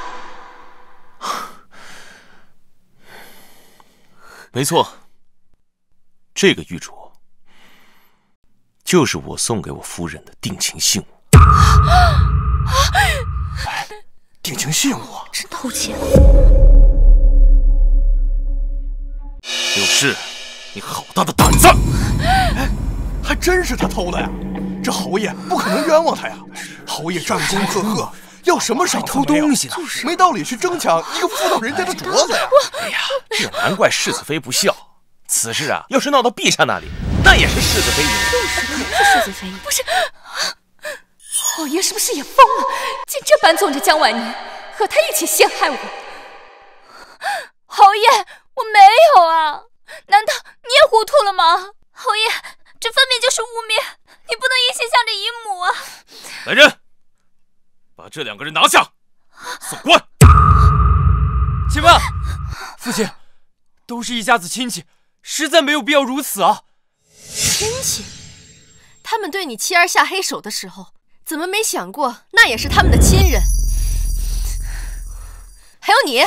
没错，这个玉镯就是我送给我夫人的定情信物。定情信物，真偷窃！柳氏，你好大的胆子！还真是他偷的呀！这侯爷不可能冤枉他呀！侯爷战功赫赫，要什么赏偷东西呢？没道理去争抢一个妇道人家的镯子呀！哎呀，这难怪世子妃不孝。此事啊，要是闹到陛下那里，那也是世子妃赢。是世子妃，不是，侯爷是不是也疯了？竟这般纵着江婉宁，和他一起陷害我。侯爷，我没有啊！难道你也糊涂了吗？侯爷，这分明就是污蔑，你不能一心向着姨母啊！来人，把这2个人拿下，送官。且慢，父亲，都是一家子亲戚，实在没有必要如此啊！亲戚？他们对你妻儿下黑手的时候，怎么没想过那也是他们的亲人？还有你，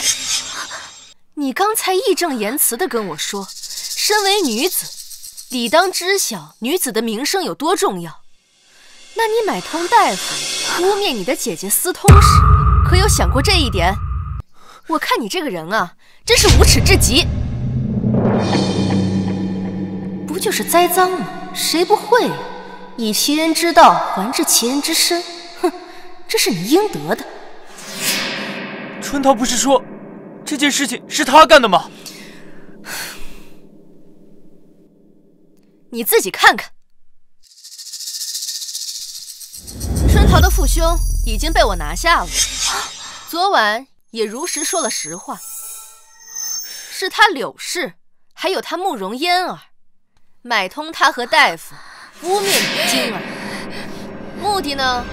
你刚才义正言辞地跟我说，身为女子，理当知晓女子的名声有多重要。那你买通大夫污蔑你的姐姐私通时，可有想过这一点？我看你这个人啊，真是无耻至极。不就是栽赃吗？谁不会呀？以其人之道还治其人之身，哼，这是你应得的。春桃不是说这件事情是他干的吗？你自己看看，春桃的父兄已经被我拿下了，昨晚也如实说了实话，是他柳氏还有他慕容嫣儿买通他和大夫污蔑你的晶儿，目的呢，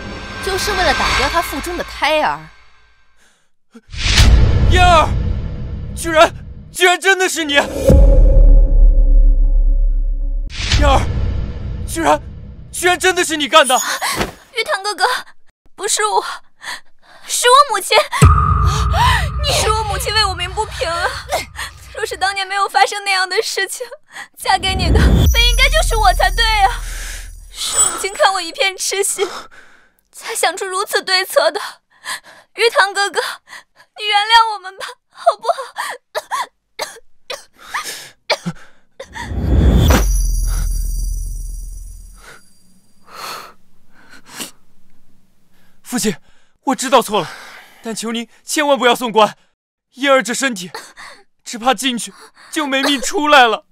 就是为了打掉他腹中的胎儿。嫣儿，居然真的是你！嫣儿，居然真的是你干的！玉堂哥哥，不是我，是我母亲，是我母亲为我鸣不平啊！若是当年没有发生那样的事情，嫁给你的本应该就是我才对啊！是母亲看我一片痴心，才想出如此对策的。玉堂哥哥，你原谅我们吧，好不好？父亲，我知道错了，但求您千万不要送官。嫣儿这身体，只怕进去就没命出来了。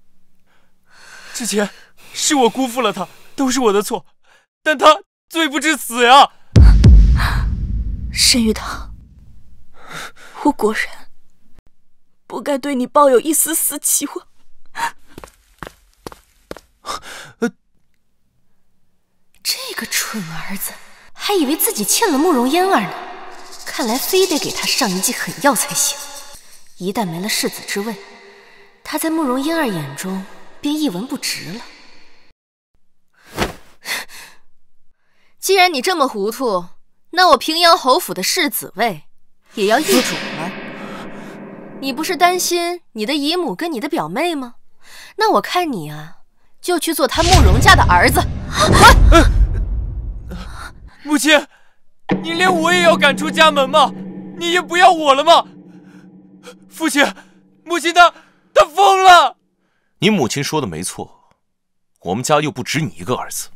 之前是我辜负了他，都是我的错，但他罪不至死呀！沈玉堂，我果然不该对你抱有一丝丝期望。这个蠢儿子，还以为自己欠了慕容嫣儿呢，看来非得给他上一剂狠药才行。一旦没了世子之位，他在慕容嫣儿眼中便一文不值了。既然你这么糊涂，那我平阳侯府的世子位也要易主了。你不是担心你的姨母跟你的表妹吗？那我看你啊，就去做他慕容家的儿子。母亲，你连我也要赶出家门吗？你也不要我了吗？父亲，母亲他疯了！你母亲说的没错，我们家又不止你一个儿子。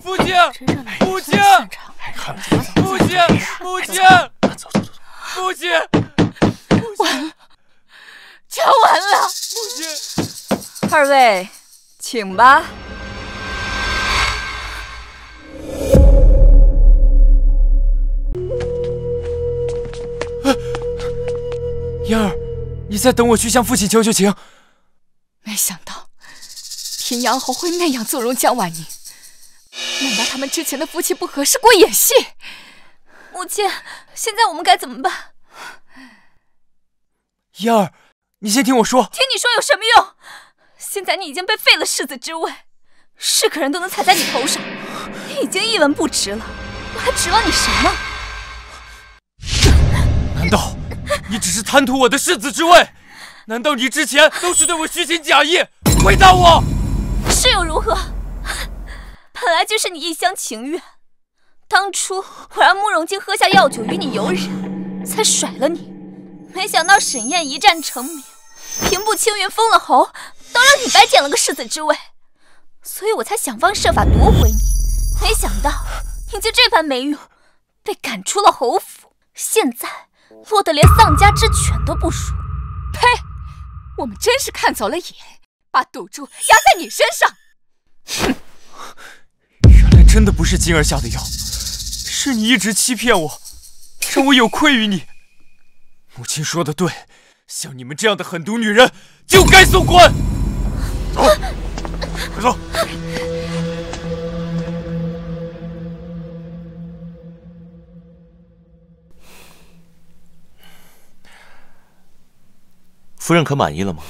父亲，母亲，母亲，母亲，父亲，完了，全完了！母亲，二位，请吧。嫣儿，你再等我去向父亲求求情。没想到平阳侯会那样纵容江婉宁，难道他们之前的夫妻不和是过演戏？母亲，现在我们该怎么办？嫣儿，你先听我说。听你说有什么用？现在你已经被废了世子之位，是个人都能踩在你头上，你已经一文不值了，我还指望你什么？难道你只是贪图我的世子之位？难道你之前都是对我虚情假意？回答我！是又如何？本来就是你一厢情愿。当初我让慕容京喝下药酒与你有染，才甩了你。没想到沈燕一战成名，平步青云封了侯，倒让你白捡了个世子之位。所以我才想方设法夺回你，没想到你就这般没用，被赶出了侯府，现在落得连丧家之犬都不如。呸！我们真是看走了眼，把赌注压在你身上。哼！原来真的不是金儿下的药，是你一直欺骗我，让我有愧于你。母亲说的对，像你们这样的狠毒女人，就该送官。走，快走。夫人可满意了吗？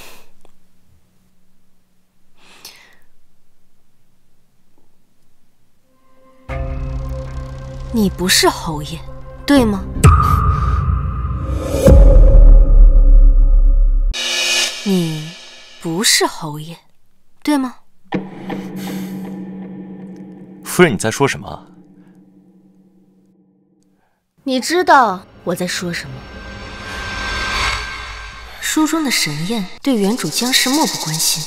你不是侯爷，对吗？你不是侯爷，对吗？夫人，你在说什么？你知道我在说什么？书中的沈宴对原主江氏漠不关心，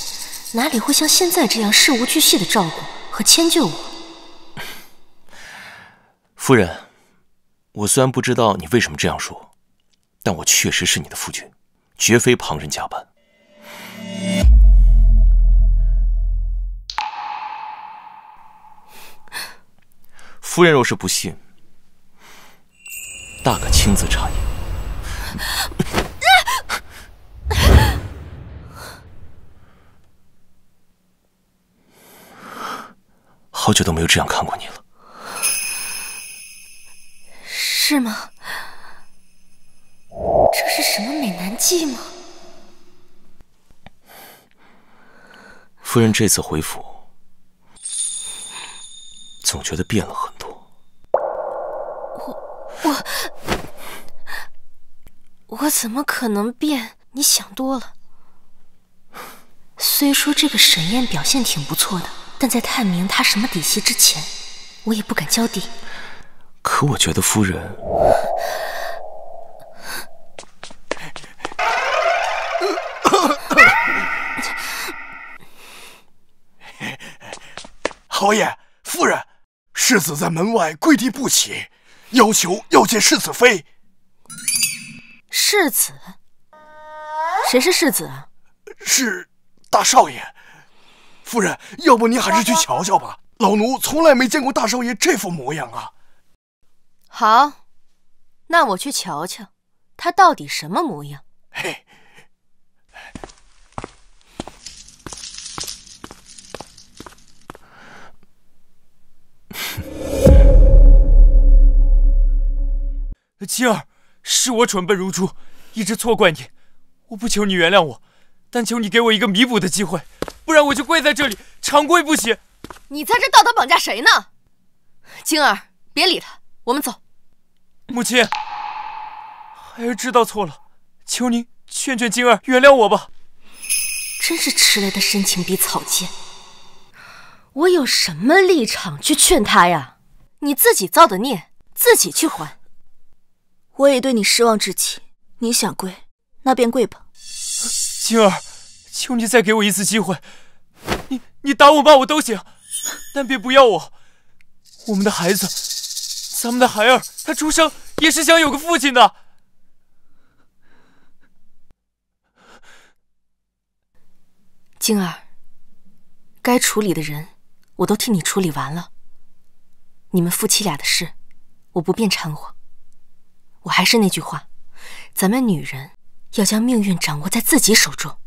哪里会像现在这样事无巨细的照顾和迁就我？夫人，我虽然不知道你为什么这样说，但我确实是你的夫君，绝非旁人假扮。夫人若是不信，大可亲自查验。好久都没有这样看过你了。是吗？这是什么美男计吗？夫人这次回府，总觉得变了很多。我怎么可能变？你想多了。虽说这个沈宴表现挺不错的，但在探明他什么底细之前，我也不敢交底。可我觉得夫人……侯爷、夫人，世子在门外跪地不起，要求要见世子妃。世子？谁是世子啊？是大少爷。夫人，要不您还是去瞧瞧吧，老奴从来没见过大少爷这副模样啊。好，那我去瞧瞧，他到底什么模样。嘿。青儿，是我蠢笨如猪，一直错怪你。我不求你原谅我，但求你给我一个弥补的机会，不然我就跪在这里，长跪不起。你在这道德绑架谁呢？晶儿，别理他，我们走。母亲，孩儿知道错了，求您劝劝晶儿原谅我吧。真是迟来的深情比草贱。我有什么立场去劝他呀？你自己造的孽，自己去还。我也对你失望至极，你想跪，那便跪吧。晶儿，求你再给我一次机会，你打我骂我都行，但别不要我。我们的孩子，咱们的孩儿，他出生也是想有个父亲的。晶儿，该处理的人我都替你处理完了，你们夫妻俩的事我不便掺和。我还是那句话，咱们女人要将命运掌握在自己手中，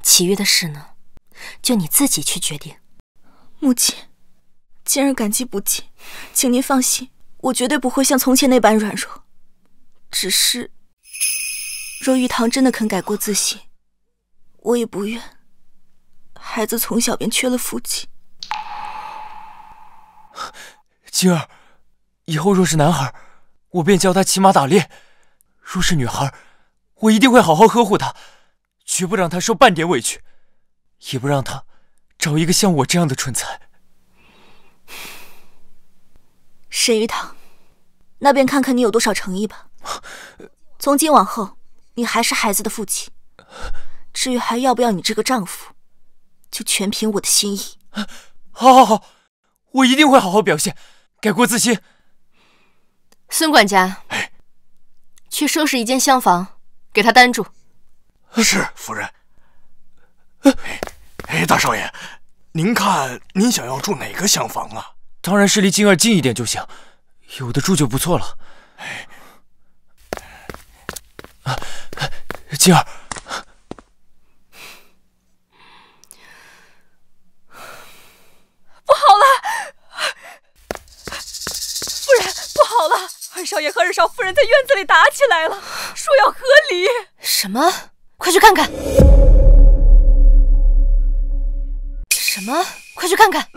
其余的事呢，就你自己去决定。母亲，今儿感激不尽，请您放心，我绝对不会像从前那般软弱。只是，若玉堂真的肯改过自新，我也不愿孩子从小便缺了父亲。晶儿，以后若是男孩，我便教他骑马打猎；若是女孩，我一定会好好呵护她，绝不让她受半点委屈，也不让她找一个像我这样的蠢材。沈玉堂，那便看看你有多少诚意吧。从今往后，你还是孩子的父亲，至于还要不要你这个丈夫，就全凭我的心意。好，我一定会好好表现，改过自新。孙管家，去收拾一间厢房，给他单住。是，夫人。大少爷，您看您想要住哪个厢房啊？当然是离晶儿近一点就行，有的住就不错了。静儿，不好了！夫人，不好了！二少爷和二少夫人在院子里打起来了，说要和离。什么？快去看看！什么？快去看看！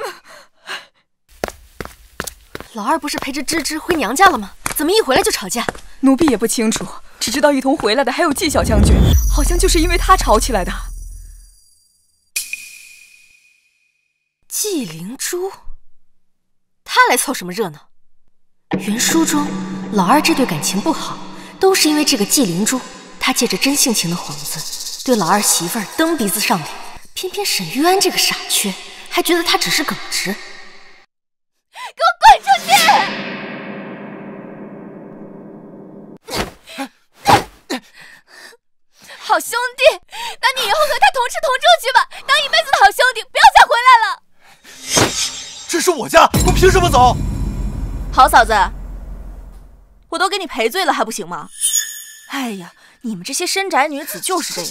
老二不是陪着芝芝回娘家了吗？怎么一回来就吵架？奴婢也不清楚，只知道一同回来的还有纪小将军，好像就是因为他吵起来的。纪灵珠，他来凑什么热闹？原书中，老二这对感情不好，都是因为这个纪灵珠。他借着真性情的幌子，对老二媳妇儿蹬鼻子上脸，偏偏沈玉安这个傻缺，还觉得他只是耿直。给我滚出去！好兄弟，那你以后和他同吃同住去吧，当一辈子的好兄弟，不要再回来了。这是我家，我凭什么走？好嫂子，我都给你赔罪了，还不行吗？哎呀，你们这些深宅女子就是这样，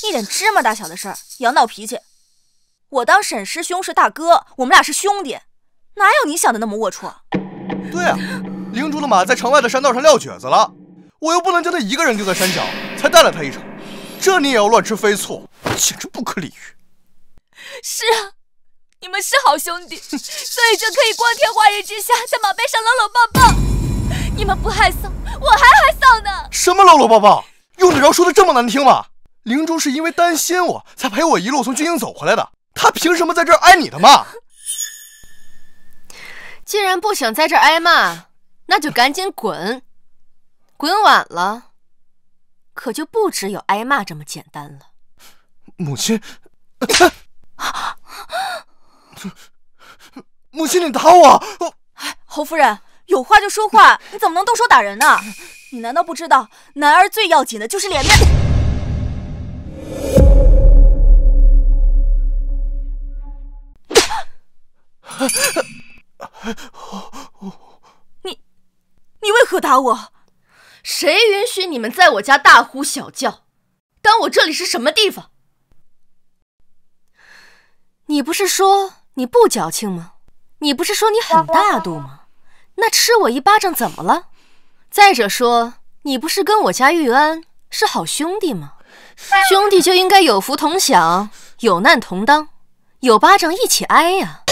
一点芝麻大小的事儿也要闹脾气。我当沈师兄是大哥，我们俩是兄弟，哪有你想的那么龌龊？对啊，灵珠的马在城外的山道上撂蹶子了，我又不能将他一个人丢在山脚，才带了他一程，这你也要乱吃飞醋，简直不可理喻。是啊，你们是好兄弟，所以就可以光天化日之下在马背上搂搂抱抱。你们不害臊，我还害臊呢。什么搂搂抱抱？用得着说的这么难听吗？灵珠是因为担心我才陪我一路从军营走回来的，他凭什么在这儿挨你的骂？既然不想在这儿挨骂，那就赶紧滚。滚晚了，可就不只有挨骂这么简单了。母亲，母亲，你打我！侯夫人，有话就说话，你怎么能动手打人呢？你难道不知道，男儿最要紧的就是脸面？你为何打我？谁允许你们在我家大呼小叫？当我这里是什么地方？你不是说你不矫情吗？你不是说你很大度吗？那吃我一巴掌怎么了？再者说，你不是跟我家玉安是好兄弟吗？兄弟就应该有福同享，有难同当，有巴掌一起挨呀。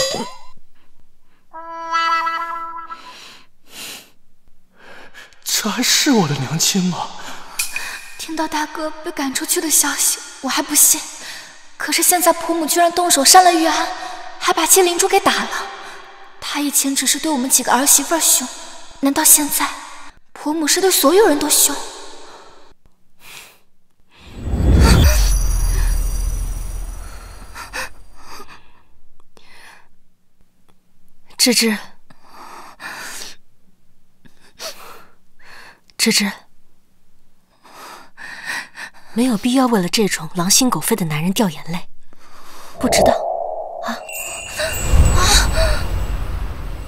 这还是我的娘亲吗？听到大哥被赶出去的消息，我还不信。可是现在婆母居然动手杀了玉安，还把纪灵珠给打了。她以前只是对我们几个儿媳妇凶，难道现在婆母是对所有人都凶？芝芝，芝芝，没有必要为了这种狼心狗肺的男人掉眼泪。不知道啊？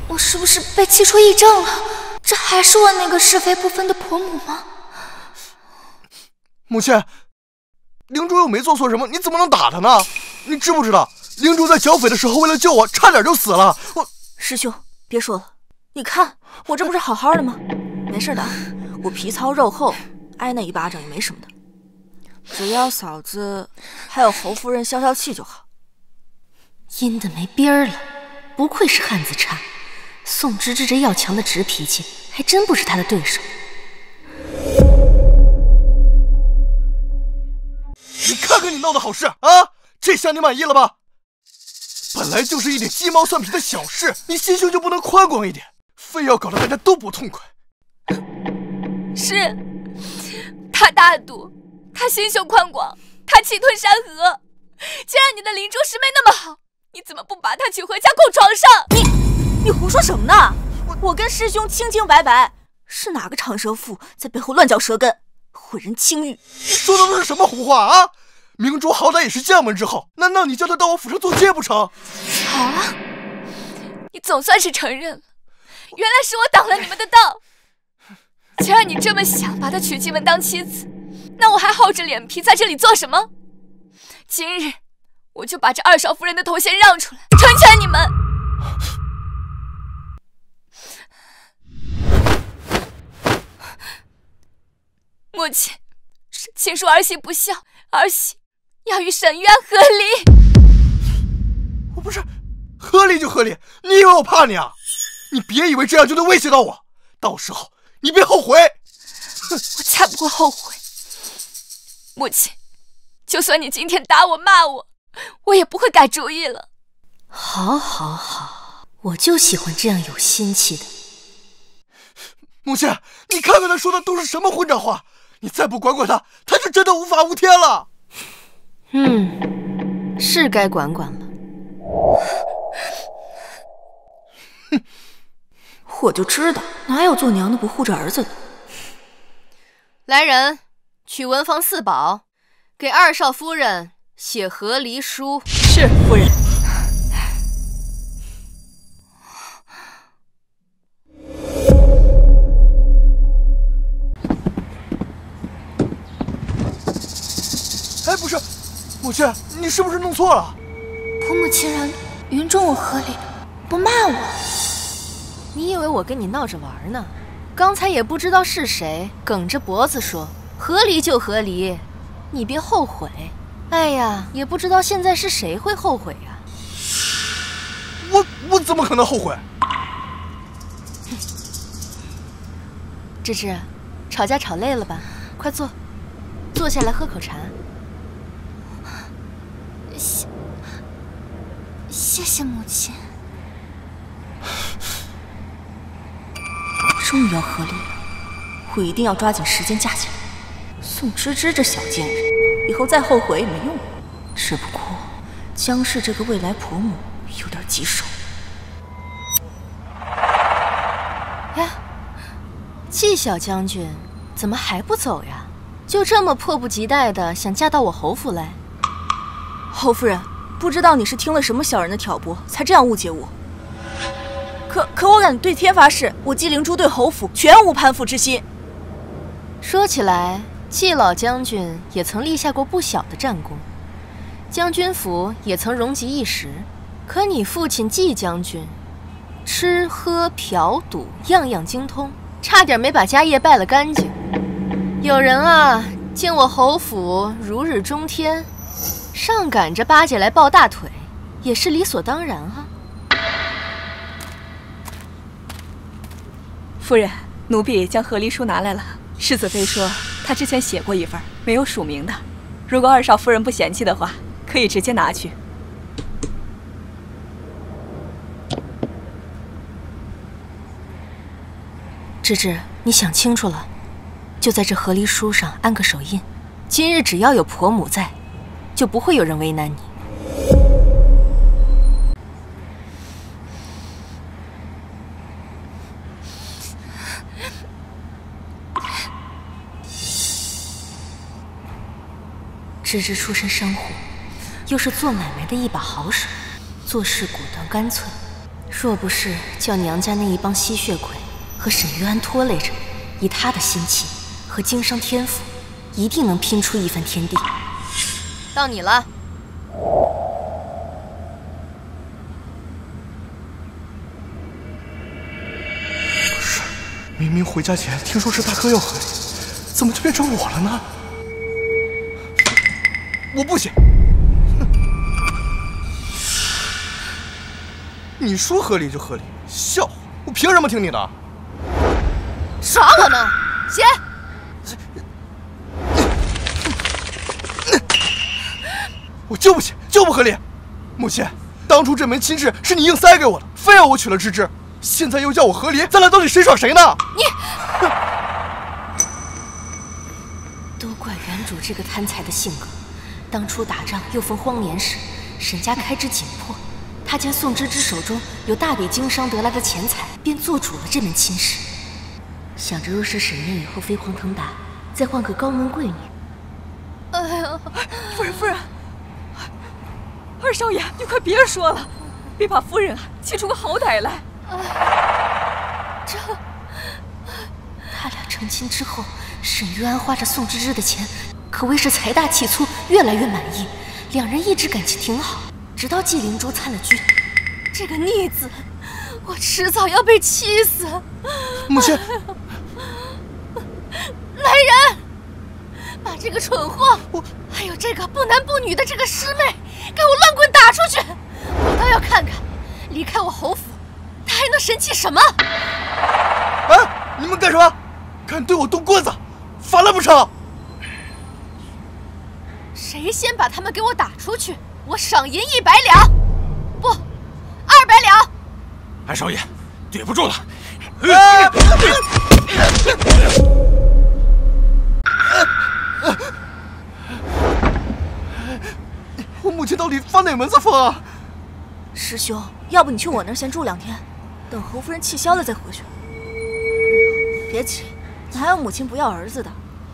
我是不是被气出癔症了？这还是我那个是非不分的婆母吗？母亲，灵珠又没做错什么，你怎么能打她呢？你知不知道，灵珠在剿匪的时候为了救我，差点就死了。师兄，别说了，你看我这不是好好的吗？没事的，我皮糙肉厚，挨那一巴掌也没什么的。只要嫂子还有侯夫人消消气就好。阴的没边儿了，不愧是汉子差。宋芝芝这要强的直脾气，还真不是他的对手。你看看你闹的好事啊！这下你满意了吧？本来就是一点鸡毛蒜皮的小事，你心胸就不能宽广一点，非要搞得大家都不痛快。是，他大度，他心胸宽广，他气吞山河。既然你的灵珠师妹那么好，你怎么不把她娶回家供床上？你胡说什么呢？我跟师兄清清白白，是哪个长舌妇在背后乱嚼舌根，毁人清誉？你说的都是什么胡话啊！明珠好歹也是将门之后，难道你叫她到我府上做妾不成？好啊，你总算是承认了，原来是我挡了你们的道。既然你这么想把她娶进门当妻子，那我还厚着脸皮在这里做什么？今日我就把这二少夫人的头衔让出来，成全你们。母亲，请恕儿媳不孝，儿媳要与沈渊和离。我不是和离就和离，你以为我怕你啊？你别以为这样就能威胁到我，到时候你别后悔。我才不会后悔。母亲，就算你今天打我骂我，我也不会改主意了。好，好，好，我就喜欢这样有心气的。母亲，你看看他说的都是什么混账话！你再不管管他，他就真的无法无天了。是该管管了。哼，我就知道，哪有做娘的不护着儿子的。来人，去文房四宝，给二少夫人写和离书。是，夫人。哎，不是，母亲，你是不是弄错了？婆母亲然云中我和离，不骂我。你以为我跟你闹着玩呢？刚才也不知道是谁梗着脖子说和离就和离，你别后悔。哎呀，也不知道现在是谁会后悔呀。我怎么可能后悔？芝芝，吵架吵累了吧？快坐下来喝口茶。谢谢母亲。终于要和离了，我一定要抓紧时间嫁进来。宋芝芝这小贱人，以后再后悔也没用。只不过江氏这个未来婆母有点棘手。呀，季小将军怎么还不走呀？就这么迫不及待的想嫁到我侯府来？侯夫人，不知道你是听了什么小人的挑拨，才这样误解我。可我敢对天发誓，我纪灵珠对侯府全无攀附之心。说起来，季老将军也曾立下过不小的战功，将军府也曾荣极一时。可你父亲季将军，吃喝嫖赌样样精通，差点没把家业败了干净。有人啊，见我侯府如日中天，上赶着巴结来抱大腿，也是理所当然啊。夫人，奴婢将和离书拿来了。世子妃说，她之前写过一份，没有署名的。如果二少夫人不嫌弃的话，可以直接拿去。芝芝，你想清楚了，就在这和离书上安个手印。今日只要有婆母在，就不会有人为难你。芝芝出身商户，又是做买卖的一把好手，做事果断干脆。若不是叫娘家那一帮吸血鬼和沈玉安拖累着，以他的心气和经商天赋，一定能拼出一番天地。到你了。不是，明明回家前听说是大哥要和离，怎么就变成我了呢？我不行！哼，你说和离就和离，笑话！我凭什么听你的？耍我呢？写！我就不写，就不和离！母亲，当初这门亲事是你硬塞给我的，非要我娶了芝芝，现在又叫我和离，咱俩到底谁耍谁呢？你！都怪原主这个贪财的性格。当初打仗又逢荒年时，沈家开支紧迫，他见宋芝芝手中有大笔经商得来的钱财，便做主了这门亲事。想着若是沈渊以后飞黄腾达，再换个高门贵女。哎呀，夫人，二少爷，你快别说了，别把夫人气出个好歹来。他俩成亲之后，沈玉安花着宋芝芝的钱，可谓是财大气粗，越来越满意。两人一直感情挺好，直到纪灵珠参了军。这个逆子，我迟早要被气死！母亲，来人，把这个蠢货，还有这个不男不女的这个师妹，给我乱棍打出去！我倒要看看，离开我侯府，他还能神气什么？哎，你们干什么？敢对我动棍子，反了不成？谁先把他们给我打出去，我赏银100两，不，200两。安少爷，对不住了。我母亲到底发哪门子疯啊？师兄，要不你去我那儿先住2天，等侯夫人气消了再回去。别急，你还有母亲不要儿子的。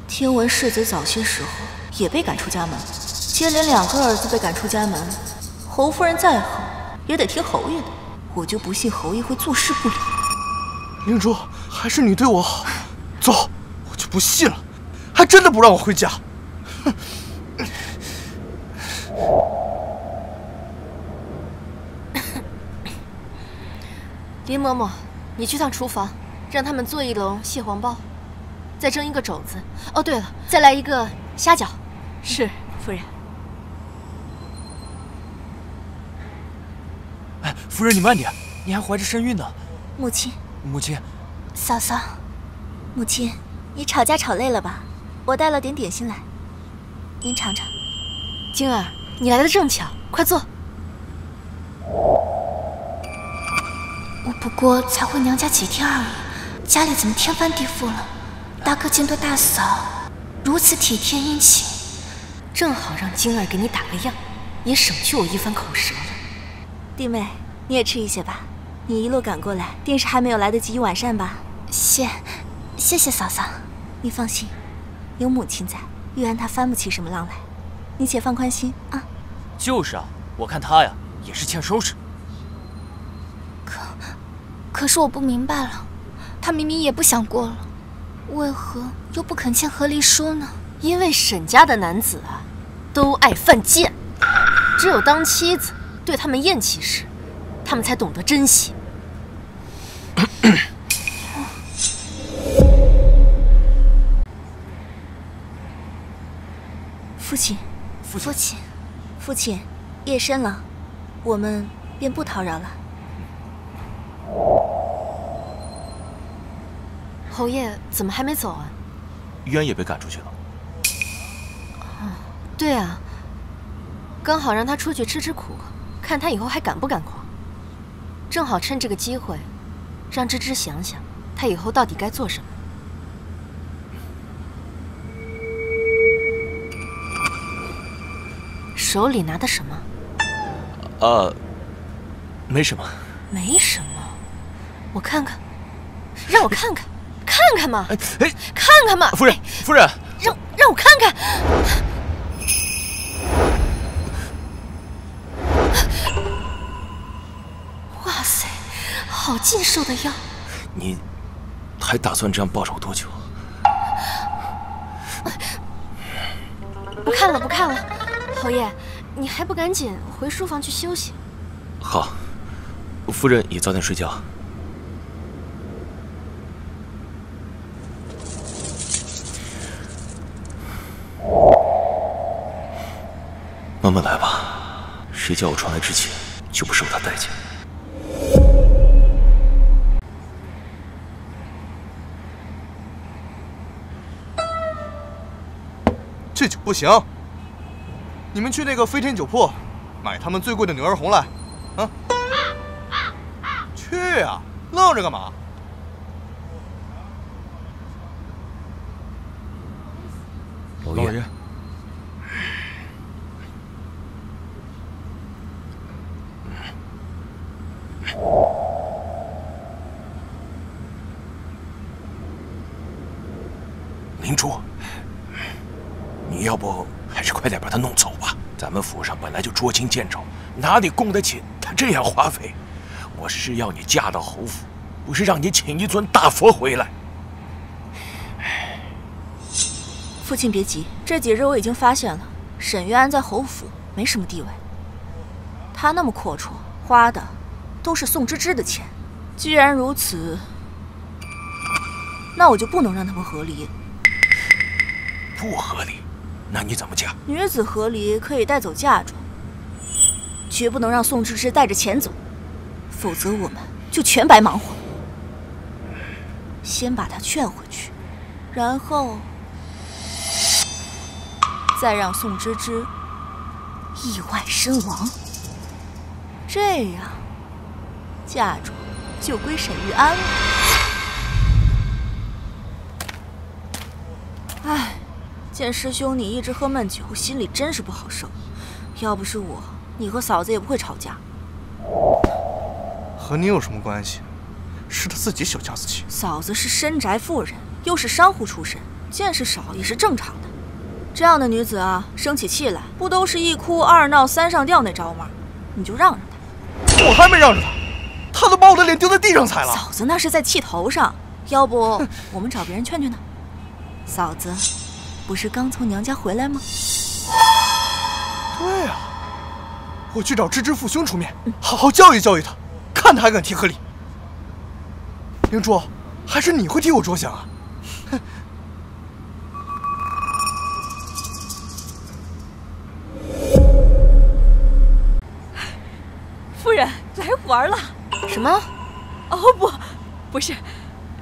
听闻世子早些时候也被赶出家门，接连2个儿子被赶出家门，侯夫人再好也得听侯爷的。我就不信侯爷会坐视不理。灵珠，还是你对我好。走，我就不信了，还真的不让我回家。哼！林嬷嬷，你去趟厨房，让他们做1笼蟹黄包，再蒸1个肘子。哦，对了，再来1个虾饺。是，夫人。哎，夫人你慢点，你还怀着身孕呢。母亲，母亲，嫂嫂，母亲，你吵架吵累了吧？我带了点点心来，您尝尝。晶儿，你来的正巧，快坐。我不过才回娘家几天而已，家里怎么天翻地覆了？大哥见对大嫂如此体贴殷勤，正好让晶儿给你打个样，也省去我一番口舌了。弟妹，你也吃一些吧。你一路赶过来，定是还没有来得及一碗膳吧？谢谢嫂嫂。你放心，有母亲在，玉安她翻不起什么浪来，你且放宽心啊。就是啊，我看他呀也是欠收拾。可是我不明白了，他明明也不想过了，为何又不肯签和离书呢？因为沈家的男子啊，都爱犯贱，只有当妻子对他们厌弃时，他们才懂得珍惜。父亲，夜深了，我们便不叨扰了。侯爷怎么还没走啊？玉安也被赶出去了。对啊，刚好让他出去吃吃苦，看他以后还敢不敢狂。正好趁这个机会，让芝芝想想，他以后到底该做什么。手里拿的什么？没什么。没什么，我看看，让我看看，看看嘛，看看嘛。夫人，让我看看。哇塞，好劲手的药！你还打算这样抱着我多久？不看了，不看了。侯爷，你还不赶紧回书房去休息？好，夫人也早点睡觉。慢慢来吧，谁叫我传来之前就不受他待见。这酒不行，你们去那个飞天酒铺买他们最贵的女儿红来，啊！去呀，愣着干嘛？老爷，明珠，你要不还是快点把他弄走吧？咱们府上本来就捉襟见肘，哪里供得起他这样花费？我是要你嫁到侯府，不是让你请一尊大佛回来。父亲别急，这几日我已经发现了，沈玉安在侯府没什么地位。他那么阔绰，花的都是宋芝芝的钱。既然如此，那我就不能让他们和离。不合理？那你怎么讲？女子和离可以带走嫁妆，绝不能让宋芝芝带着钱走，否则我们就全白忙活。先把她劝回去，然后再让宋芝芝意外身亡，这样嫁妆就归沈玉安了。唉，见师兄你一直喝闷酒，心里真是不好受。要不是我，你和嫂子也不会吵架。和你有什么关系？是他自己小家子气。嫂子是深宅妇人，又是商户出身，见识少也是正常的。这样的女子啊，生起气来不都是一哭二闹三上吊那招吗？你就让着她。我还没让着她，她都把我的脸丢在地上踩了。嫂子那是在气头上，要不我们找别人劝劝她。嫂子，不是刚从娘家回来吗？对啊，我去找芝芝父兄出面，好好教育教育他，看他还敢提和离。灵珠，还是你会替我着想啊！哼。夫人来玩了。什么？哦不是，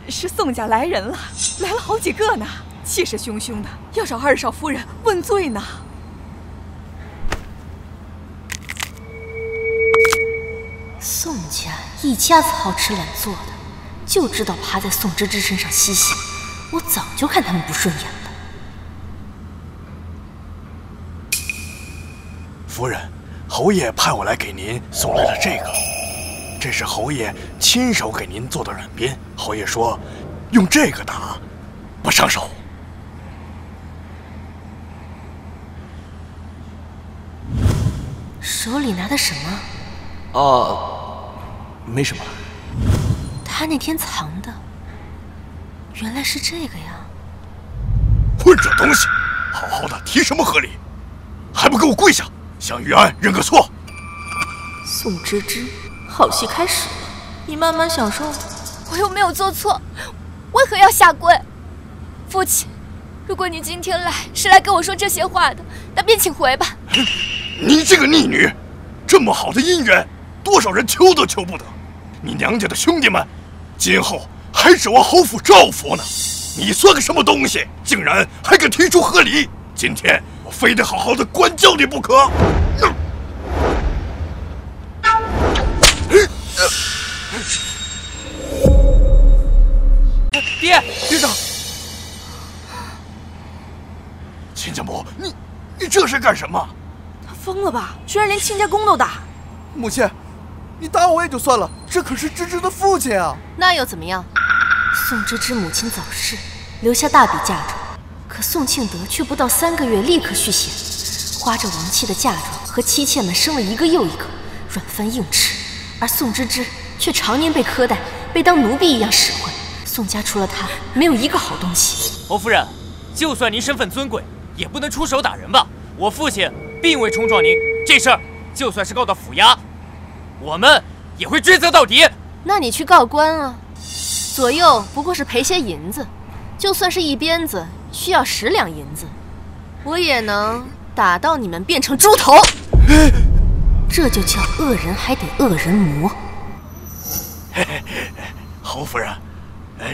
是宋家来人了，来了好几个呢，气势汹汹的，要找二少夫人问罪呢。宋家一家子好吃懒做的，就知道爬在宋芝芝身上嬉戏，我早就看他们不顺眼了。夫人，侯爷派我来给您送来了这个，这是侯爷亲手给您做的软鞭。侯爷说，用这个打，不伤手。手里拿的什么？没什么。他那天藏的，原来是这个呀！混账东西，好好的提什么和离，还不给我跪下，向玉安认个错！宋芝芝，好戏开始了，你慢慢享受。我又没有做错，为何要下跪？父亲，如果你今天来是来跟我说这些话的，那便请回吧。你这个逆女，这么好的姻缘，多少人求都求不得。你娘家的兄弟们，今后还指望侯府照拂呢。你算个什么东西，竟然还敢提出和离！今天我非得好好的管教你不可。爹，队长，亲家母，你这是干什么？他疯了吧？居然连亲家公都打！母亲，你打我也就算了，这可是芝芝的父亲啊！那又怎么样？宋芝芝母亲早逝，留下大笔嫁妆，可宋庆德却不到3个月立刻续弦，花着亡妻的嫁妆和妻妾们生了一个又一个，软饭硬吃，而宋芝芝却常年被苛待，被当奴婢一样使唤。宋家除了她，没有一个好东西。侯夫人，就算您身份尊贵，也不能出手打人吧？我父亲并未冲撞您，这事儿就算是告到府衙，我们也会追责到底。那你去告官啊，左右不过是赔些银子，就算是一鞭子需要10两银子，我也能打到你们变成猪头。这就叫恶人还得恶人磨。侯夫人，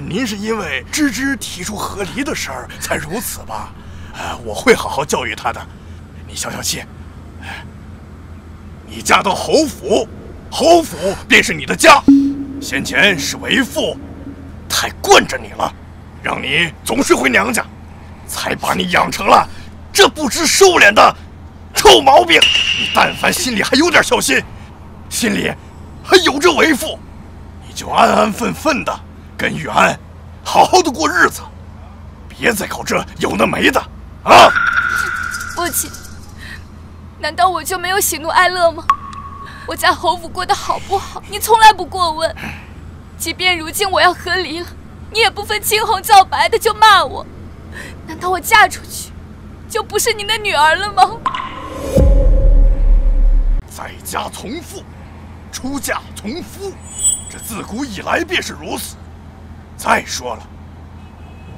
您是因为芝芝提出和离的事儿才如此吧？我会好好教育她的。你消消气。你嫁到侯府，侯府便是你的家。先前是为父太惯着你了，让你总是回娘家，才把你养成了这不知收敛的臭毛病。你但凡心里还有点孝心，心里还有着为父，你就安安分分的跟玉安好好的过日子，别再搞这有的没的啊！父亲，难道我就没有喜怒哀乐吗？我在侯府过得好不好，你从来不过问。即便如今我要和离了，你也不分青红皂白的就骂我。难道我嫁出去就不是您的女儿了吗？在家从父，出嫁从夫，这自古以来便是如此。再说了，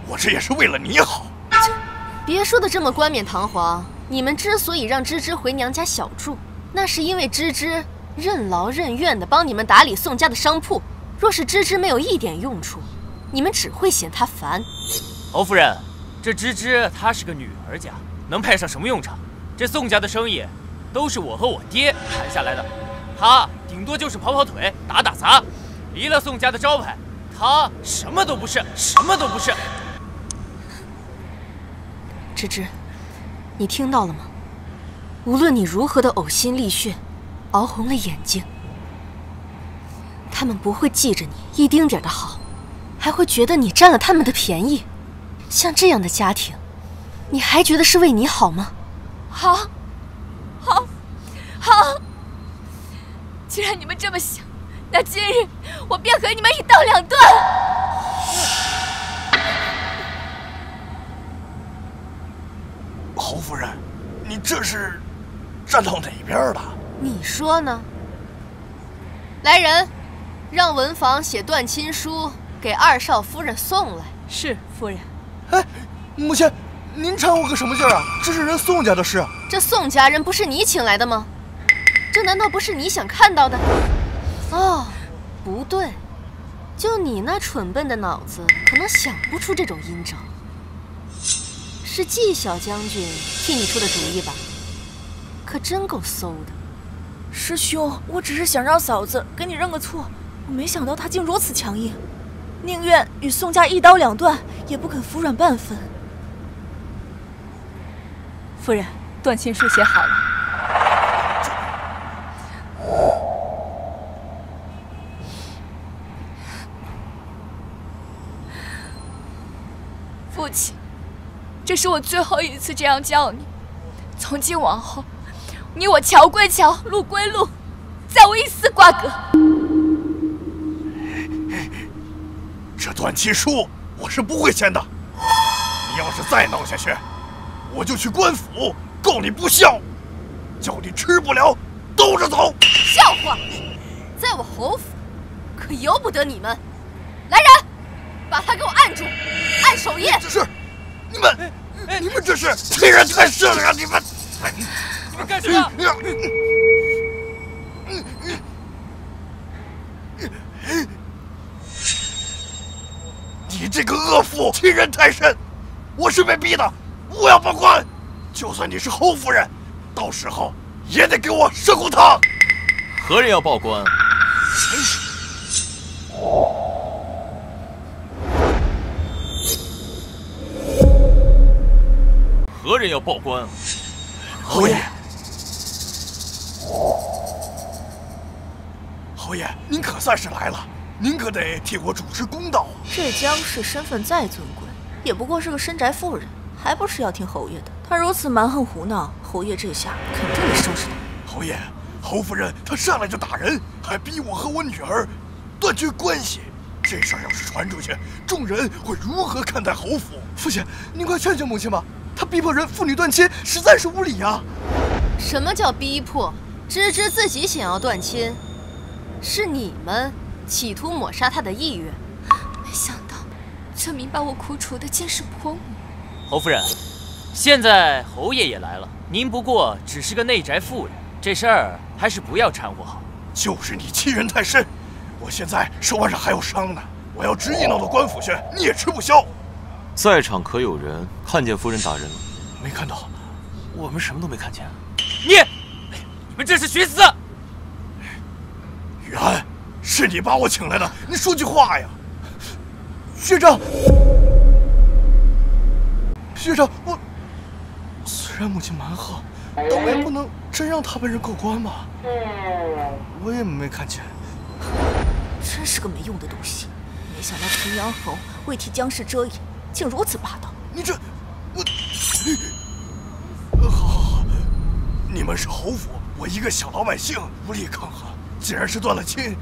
我这也是为了你好。别说的这么冠冕堂皇。你们之所以让芝芝回娘家小住，那是因为芝芝任劳任怨地帮你们打理宋家的商铺。若是芝芝没有一点用处，你们只会嫌她烦。侯夫人，这芝芝她是个女儿家，能派上什么用场？这宋家的生意都是我和我爹谈下来的，她顶多就是跑跑腿、打打杂，离了宋家的招牌，她什么都不是，什么都不是。芝芝，你听到了吗？无论你如何的呕心沥血，熬红了眼睛，他们不会记着你一丁点的好，还会觉得你占了他们的便宜。像这样的家庭，你还觉得是为你好吗？好，既然你们这么想，那今日我便和你们一刀两断。侯夫人，你这是站到哪边了？你说呢？来人，让文房写断亲书给二少夫人送来。是夫人。哎，母亲，您掺和个什么劲儿啊？这是人宋家的事。这宋家人不是你请来的吗？这难道不是你想看到的？哦，不对，就你那蠢笨的脑子，可能想不出这种阴招。是季小将军替你出的主意吧？可真够馊的。师兄，我只是想让嫂子给你认个错，我没想到她竟如此强硬，宁愿与宋家一刀两断，也不肯服软半分。夫人，断亲书写好了。父亲，这是我最后一次这样叫你，从今往后，你我桥归桥，路归路，再无一丝瓜葛。这断亲书我是不会签的。你要是再闹下去，我就去官府告你不孝，叫你吃不了兜着走。笑话，在我侯府可由不得你们。来人，把他给我按住，按手印。是，你们这是欺人太甚了呀！你们干什么？你这个恶妇，欺人太甚！我是被逼的，不要报官。就算你是侯夫人，到时候也得给我摄骨汤。何人要报官？何人要报官？侯爷，侯爷，您可算是来了，您可得替我主持公道啊！这江氏身份再尊贵，也不过是个深宅妇人，还不是要听侯爷的。她如此蛮横胡闹，侯爷这下肯定得收拾她。侯爷，侯夫人她上来就打人，还逼我和我女儿断绝关系。这事儿要是传出去，众人会如何看待侯府？父亲，您快劝劝母亲吧，她逼迫人父女断亲，实在是无理啊！什么叫逼迫？芝芝自己想要断亲，是你们企图抹杀她的意愿。没想到，这名把我苦楚的竟是婆母。侯夫人，现在侯爷也来了，您不过只是个内宅妇人，这事儿还是不要掺和好。就是你欺人太甚，我现在手腕上还有伤呢，我要执意闹到官府去，你也吃不消。在场可有人看见夫人打人了？没看到，我们什么都没看见。你们这是寻死！雨安，是你把我请来的，你说句话呀！学长，学长，我虽然母亲蛮横，但我也不能真让她被人告官吧？我也没看见。真是个没用的东西！没想到平阳侯为替江氏遮掩，竟如此霸道。你这，好，你们是侯府，我一个小老百姓无力抗衡。既然是断了亲，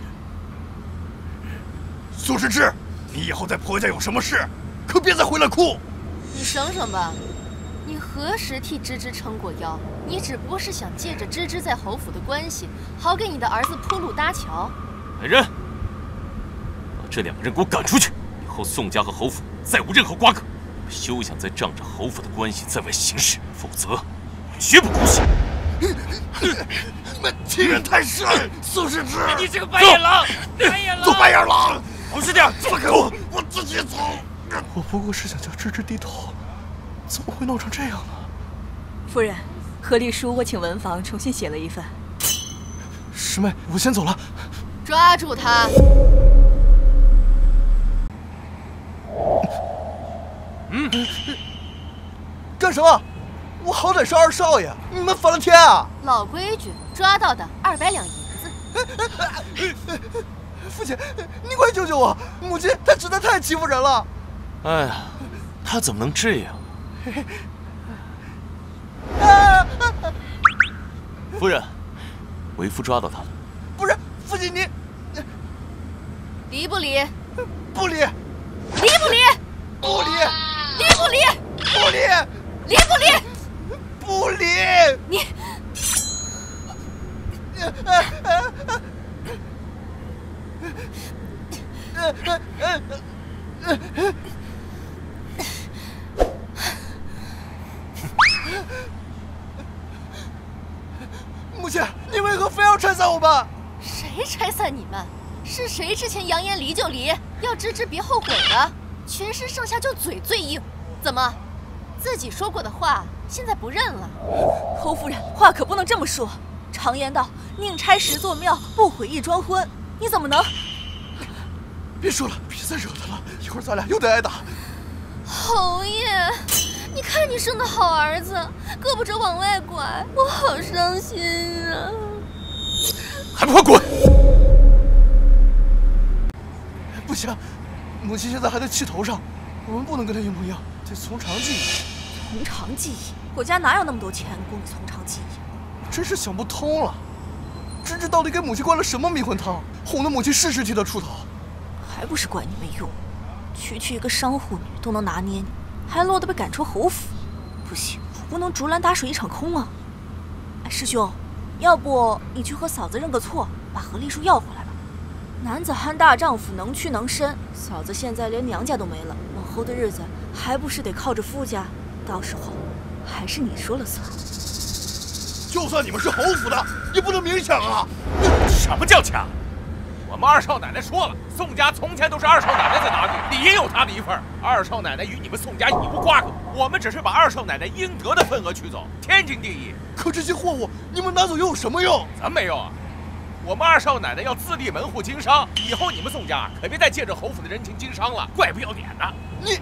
苏世之，你以后在婆家有什么事，可别再回来哭。你省省吧，你何时替芝芝撑过腰？你只不过是想借着芝芝在侯府的关系，好给你的儿子铺路搭桥。来人，把这2个人给我赶出去！以后宋家和侯府再无任何瓜葛，休想再仗着侯府的关系在外行事，否则我绝不姑息。你们欺人太甚！宋世之，你这个白眼狼！白眼狼！做白眼狼！老实点！放开我，我自己走。我不过是想叫芝芝低头，怎么会闹成这样呢？夫人，和离书我请文房重新写了一份。师妹，我先走了。抓住他！干什么？我好歹是2少爷，你们反了天啊！老规矩，抓到的200两银子。父亲，你快救救我！母亲她实在太欺负人了。哎呀，他怎么能这样？夫人，为夫抓到他了。不是，父亲你离不离？不离。离不离？不离。离不离？不离。离不离？不离。你。母亲，你为何非要拆散我们？谁拆散你们？是谁之前扬言离就离，要芝芝别后悔的？全身上下就嘴最硬，怎么，自己说过的话现在不认了？侯夫人，话可不能这么说。常言道，宁拆10座庙，不毁1桩婚。你怎么能？别说了，别再惹他了，一会儿咱俩又得挨打。侯爷，你看你生的好儿子，胳膊肘往外拐，我好伤心啊！还不快滚！不行，母亲现在还在气头上，我们不能跟她一模一样，得从长计议。从长计议？国家哪有那么多钱供你从长计议？真是想不通了，芝芝到底给母亲灌了什么迷魂汤，哄得母亲事事替她出头？还不是怪你没用，区一个商户女都能拿捏你，还落得被赶出侯府。不行，我不能竹篮打水一场空啊！哎，师兄，要不你去和嫂子认个错，把何丽书要回来吧。男子汉大丈夫，能屈能伸。嫂子现在连娘家都没了，往后的日子还不是得靠着夫家？到时候还是你说了算。就算你们是侯府的，也不能明抢啊！什么叫抢？我们2少奶奶说了，宋家从前都是2少奶奶在打理，理应有她的一份。2少奶奶与你们宋家已无瓜葛，我们只是把2少奶奶应得的份额取走，天经地义。可这些货物你们拿走又有什么用？咱没有啊！我们2少奶奶要自立门户经商，以后你们宋家可别再借着侯府的人情经商了，怪不要脸的。你，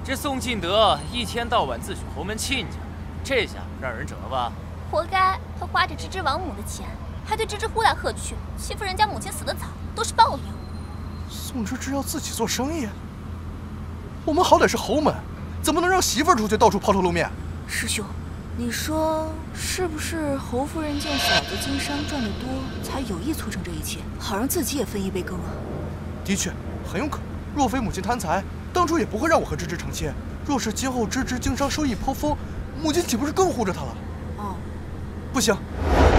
这宋敬德一天到晚自诩侯门亲家，这下让人折吧？活该，他花着芝芝王母的钱，还对芝芝呼来喝去，欺负人家母亲死得早，都是报应。宋芝芝要自己做生意，我们好歹是侯门，怎么能让媳妇儿出去到处抛头露面？师兄，你说是不是侯夫人见嫂子经商赚得多，才有意促成这一切，好让自己也分一杯羹啊？的确，很有可能。若非母亲贪财，当初也不会让我和芝芝成亲。若是今后芝芝经商收益颇丰，母亲岂不是更护着她了？哦，不行，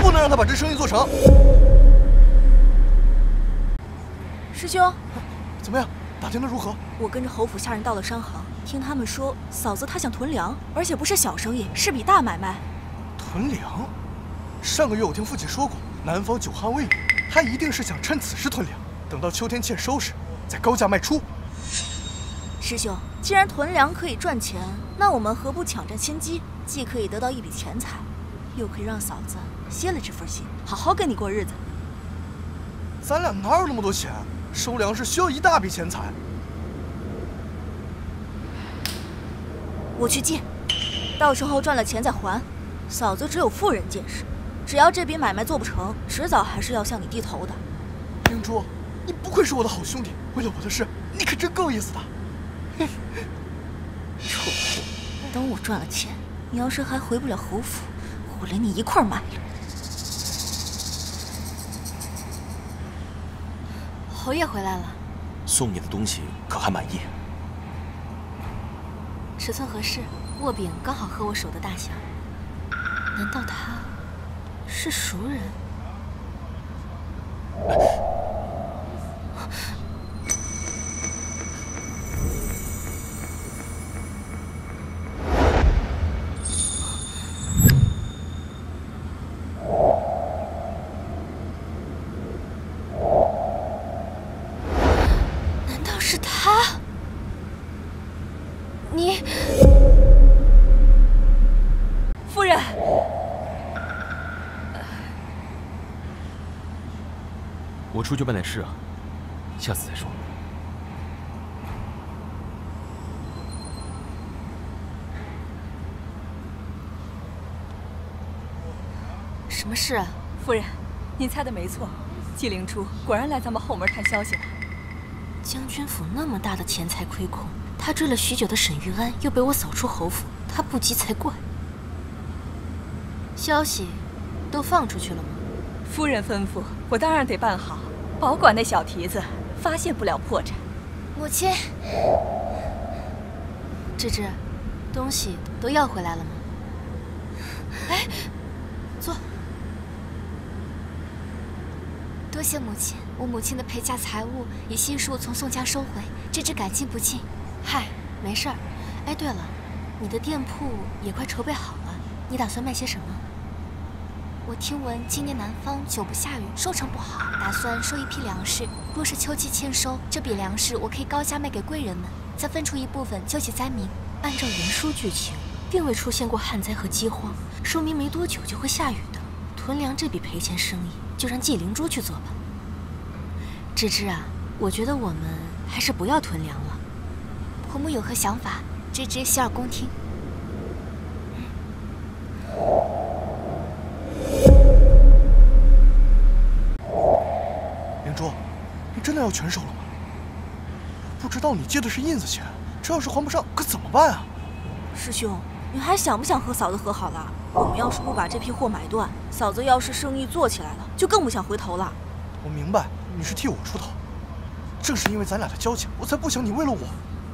不能让她把这生意做成。师兄，怎么样？打听得如何？我跟着侯府下人到了商行，听他们说，嫂子她想囤粮，而且不是小生意，是笔大买卖。囤粮？上个月我听父亲说过，南方久旱未雨，他一定是想趁此时囤粮，等到秋天欠收时，再高价卖出。师兄，既然囤粮可以赚钱，那我们何不抢占先机？既可以得到一笔钱财，又可以让嫂子歇了这份心，好好跟你过日子。咱俩哪有那么多钱？收粮食需要一大笔钱财。我去借，到时候赚了钱再还。嫂子只有妇人见识，只要这笔买卖做不成，迟早还是要向你低头的。明珠，你不愧是我的好兄弟，为了我的事，你可真够意思的。臭货！等我赚了钱，你要是还回不了侯府，我连你一块埋了。侯爷回来了，送你的东西可还满意？尺寸合适，握柄刚好合我手的大小。难道他是熟人？难道是他？你，夫人。 我出去办点事啊，下次再说。什么事啊？夫人，您猜的没错，纪灵珠果然来咱们后门探消息了。将军府那么大的钱财亏空，他追了许久的沈玉安又被我扫出侯府，他不急才怪。消息都放出去了吗？夫人吩咐，我当然得办好，保管那小蹄子发现不了破绽。母亲，芝芝，东西都要回来了吗？哎，坐。多谢母亲，我母亲的陪嫁财物已悉数从宋家收回，芝芝感激不尽。嗨，没事儿。哎，对了，你的店铺也快筹备好了，你打算卖些什么？我听闻今年南方久不下雨，收成不好，打算收一批粮食。若是秋季欠收，这笔粮食我可以高价卖给贵人们，再分出一部分救济灾民。按照原书剧情，并未出现过旱灾和饥荒，说明没多久就会下雨的。囤粮这笔赔钱生意，就让纪灵珠去做吧。芝芝啊，我觉得我们还是不要囤粮了。婆母有何想法？芝芝洗耳恭听。灵珠，你真的要全收了吗？不知道你借的是印子钱，这要是还不上，可怎么办啊？师兄，你还想不想和嫂子和好了？我们要是不把这批货买断，嫂子要是生意做起来了，就更不想回头了。我明白你是替我出头，正是因为咱俩的交情，我才不想你为了我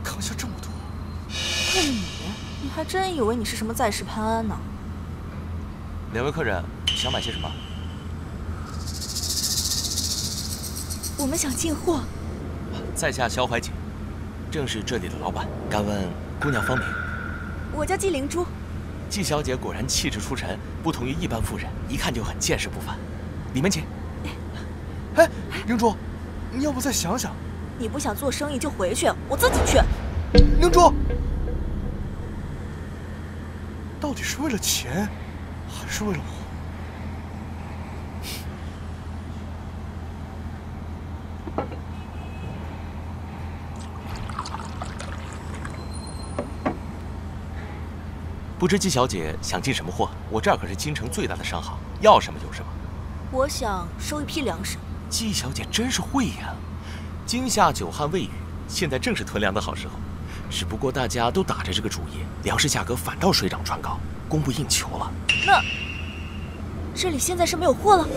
扛下这么多。可你还真以为你是什么在世潘安呢？两位客人想买些什么？我们想进货。在下萧怀瑾，正是这里的老板。敢问姑娘芳名？我叫纪灵珠。纪小姐果然气质出尘，不同于一般妇人，一看就很见识不凡。里面请。哎，灵珠，你要不再想想？你不想做生意就回去，我自己去。灵珠，到底是为了钱，还是为了我？不知纪小姐想进什么货？我这儿可是京城最大的商行，要什么有什么。我想收一批粮食。纪小姐真是会呀！今夏久旱未雨，现在正是囤粮的好时候。只不过大家都打着这个主意，粮食价格反倒水涨船高，供不应求了。那这里现在是没有货了？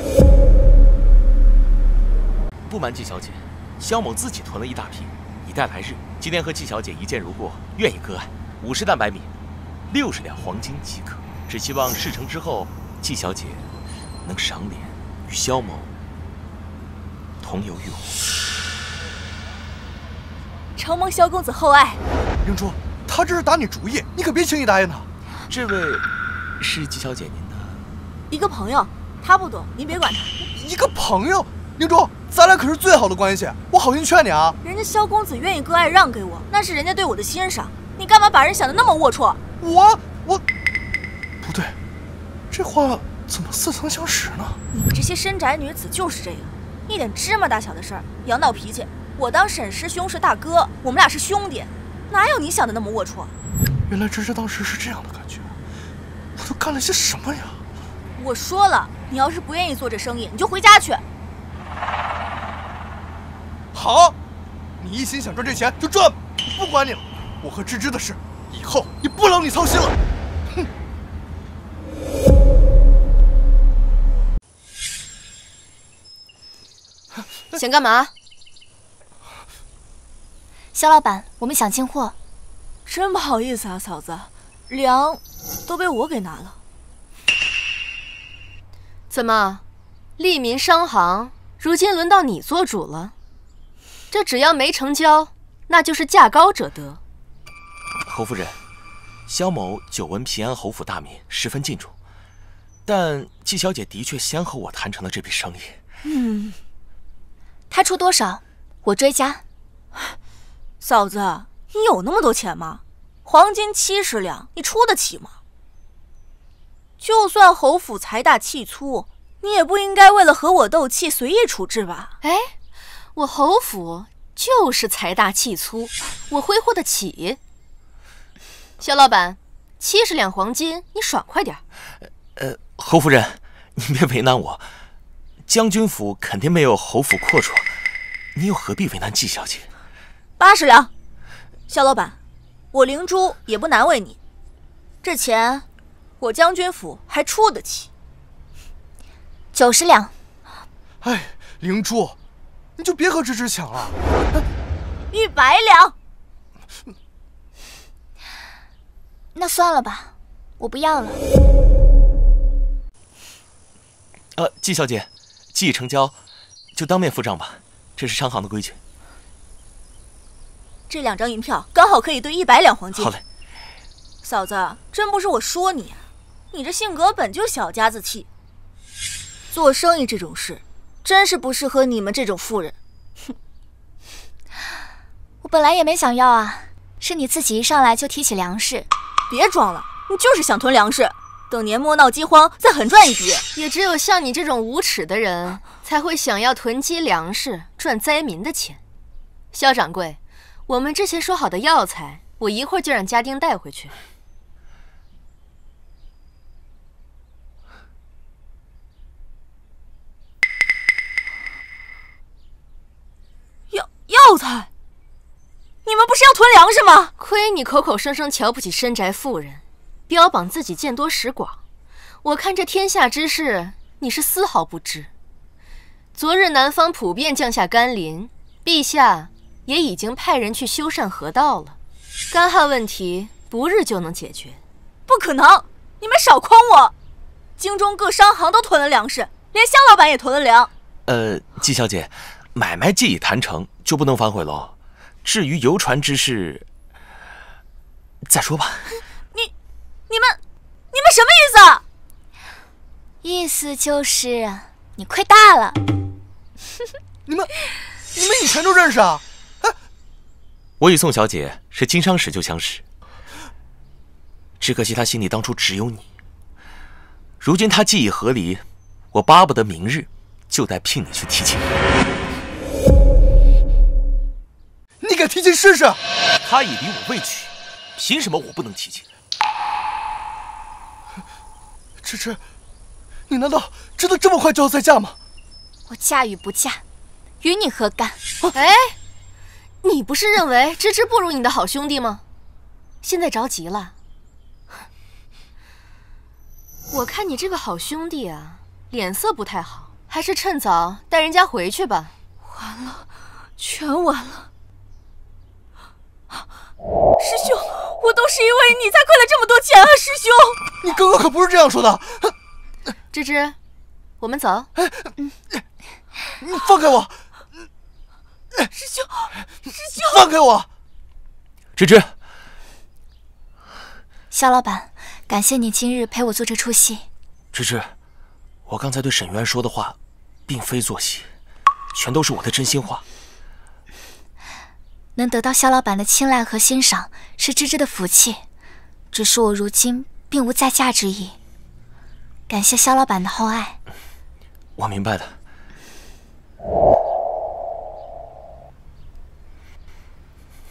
不瞒纪小姐，萧某自己囤了一大批，以待来日。今天和纪小姐一见如故，愿意割爱，50担白米，60两黄金即可。只希望事成之后，纪小姐能赏脸与萧某同游玉壶。承蒙萧公子厚爱。灵珠，他这是打你主意，你可别轻易答应他。这位是纪小姐您的一个朋友，他不懂，您别管他。一个朋友，灵珠，咱俩可是最好的关系，我好心劝你啊。人家萧公子愿意割爱让给我，那是人家对我的欣赏，你干嘛把人想得那么龌龊？我不对，这话怎么似曾相识呢？你们这些深宅女子就是这样，一点芝麻大小的事儿也要闹脾气。我当沈师兄是大哥，我们俩是兄弟，哪有你想的那么龌龊？原来芝芝当时是这样的感觉，我都干了些什么呀？我说了，你要是不愿意做这生意，你就回家去。好，你一心想赚这钱就赚吧，不管你了。我和芝芝的事，以后也不劳你操心了。哼。想干嘛？萧老板，我们想进货。真不好意思啊，嫂子，粮都被我给拿了。怎么，利民商行如今轮到你做主了？这只要没成交，那就是价高者得。侯夫人，萧某久闻平安侯府大名，十分敬重。但季小姐的确先和我谈成了这笔生意。他出多少，我追加。嫂子，你有那么多钱吗？黄金70两，你出得起吗？就算侯府财大气粗，你也不应该为了和我斗气随意处置吧？哎，我侯府就是财大气粗，我挥霍得起。肖老板，70两黄金，你爽快点。侯夫人，您别为难我，将军府肯定没有侯府阔绰，你又何必为难季小姐？80两，肖老板，我灵珠也不难为你，这钱我将军府还出得起。90两。哎，灵珠，你就别和芝芝抢了。100两。那算了吧，我不要了。季小姐，既已成交，就当面付账吧，这是商行的规矩。这2张银票刚好可以兑100两黄金。好嘞。嫂子，真不是我说你，你这性格本就小家子气，做生意这种事，真是不适合你们这种妇人。哼，我本来也没想要啊，是你自己一上来就提起粮食。别装了，你就是想囤粮食，等年末闹饥荒再狠赚一笔。也只有像你这种无耻的人，才会想要囤积粮食，赚灾民的钱。肖掌柜，我们之前说好的药材，我一会儿就让家丁带回去。药材？你们不是要囤粮食吗？亏你口口声声瞧不起深宅妇人，标榜自己见多识广。我看这天下之事，你是丝毫不知。昨日南方普遍降下甘霖，陛下也已经派人去修缮河道了，干旱问题不日就能解决。不可能！你们少诓我！京中各商行都囤了粮食，连肖老板也囤了粮。季小姐，买卖既已谈成，就不能反悔喽。至于游船之事，再说吧。你们什么意思啊？意思就是你亏大了。你们以前就认识啊？我与宋小姐是经商时就相识，只可惜她心里当初只有你。如今她既已和离，我巴不得明日就带聘你去提亲。你敢提亲试试？她已离我未娶，凭什么我不能提亲？芝芝，你难道真的这么快就要再嫁吗？我嫁与不嫁，与你何干？哎，你不是认为芝芝不如你的好兄弟吗？现在着急了？我看你这个好兄弟啊，脸色不太好，还是趁早带人家回去吧。完了，全完了。师兄，我都是因为你才亏了这么多钱啊！师兄，你刚刚可不是这样说的。芝芝，我们走。你放开我！师兄，放开我！芝芝，肖老板，感谢你今日陪我做这出戏。芝芝，我刚才对沈渊说的话，并非做戏，全都是我的真心话。能得到肖老板的青睐和欣赏，是芝芝的福气。只是我如今并无再嫁之意，感谢肖老板的厚爱。我明白的。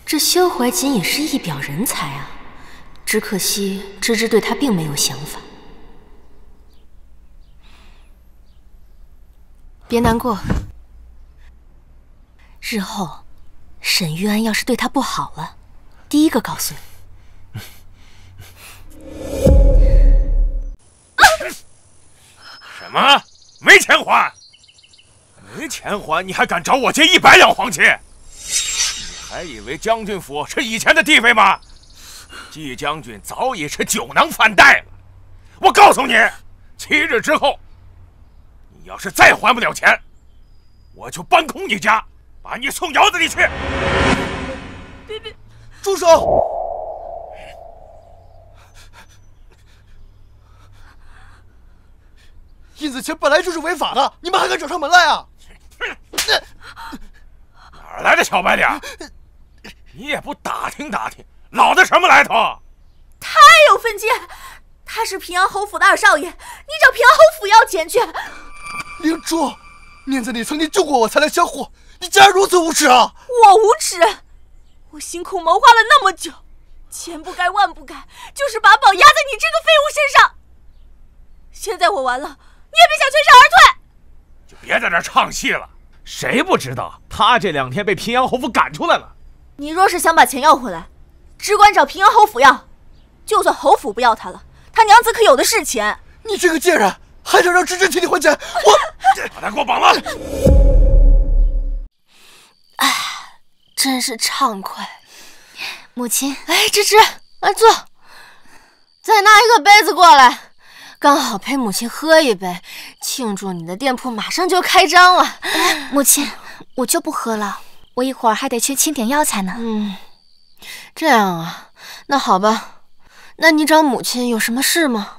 这萧怀瑾也是一表人才啊，只可惜芝芝对他并没有想法。别难过，日后沈玉安要是对他不好了，第一个告诉你。什么？没钱还？没钱还，你还敢找我借100两黄金？你还以为将军府是以前的地位吗？季将军早已是酒囊饭袋了。我告诉你，7日之后，你要是再还不了钱，我就搬空你家，把你送窑子里去。别，住手！印子钱本来就是违法的，你们还敢找上门来啊？哪儿来的小白脸？你也不打听打听，老子什么来头？太有分界！他是平阳侯府的二少爷，你找平阳侯府要钱去。灵珠，念在你曾经救过我才来相护，你竟然如此无耻啊！我无耻？我辛苦谋划了那么久，千不该万不该，就是把宝压在你这个废物身上。现在我完了，你也别想全身而退。就别在这唱戏了，谁不知道他这2天被平阳侯府赶出来了？你若是想把钱要回来，只管找平阳侯府要。就算侯府不要他了，他娘子可有的是钱。你这个贱人，还想让芝芝替你还钱？把他给我绑了！哎，真是畅快。母亲，哎，芝芝，来坐。再拿一个杯子过来，刚好陪母亲喝一杯，庆祝你的店铺马上就开张了。母亲，我就不喝了，我一会儿还得去清点药材呢。这样啊，那好吧。那你找母亲有什么事吗？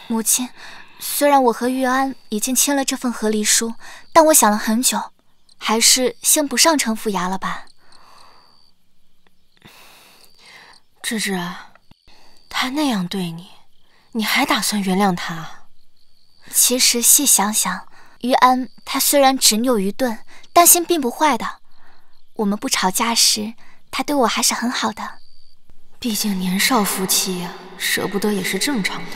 母亲，虽然我和玉安已经签了这份和离书，但我想了很久，还是先不上城府衙了吧。芝芝，他那样对你，你还打算原谅他？其实细想想，玉安他虽然执拗愚钝，但心并不坏的。我们不吵架时，他对我还是很好的。毕竟年少夫妻呀，舍不得也是正常的。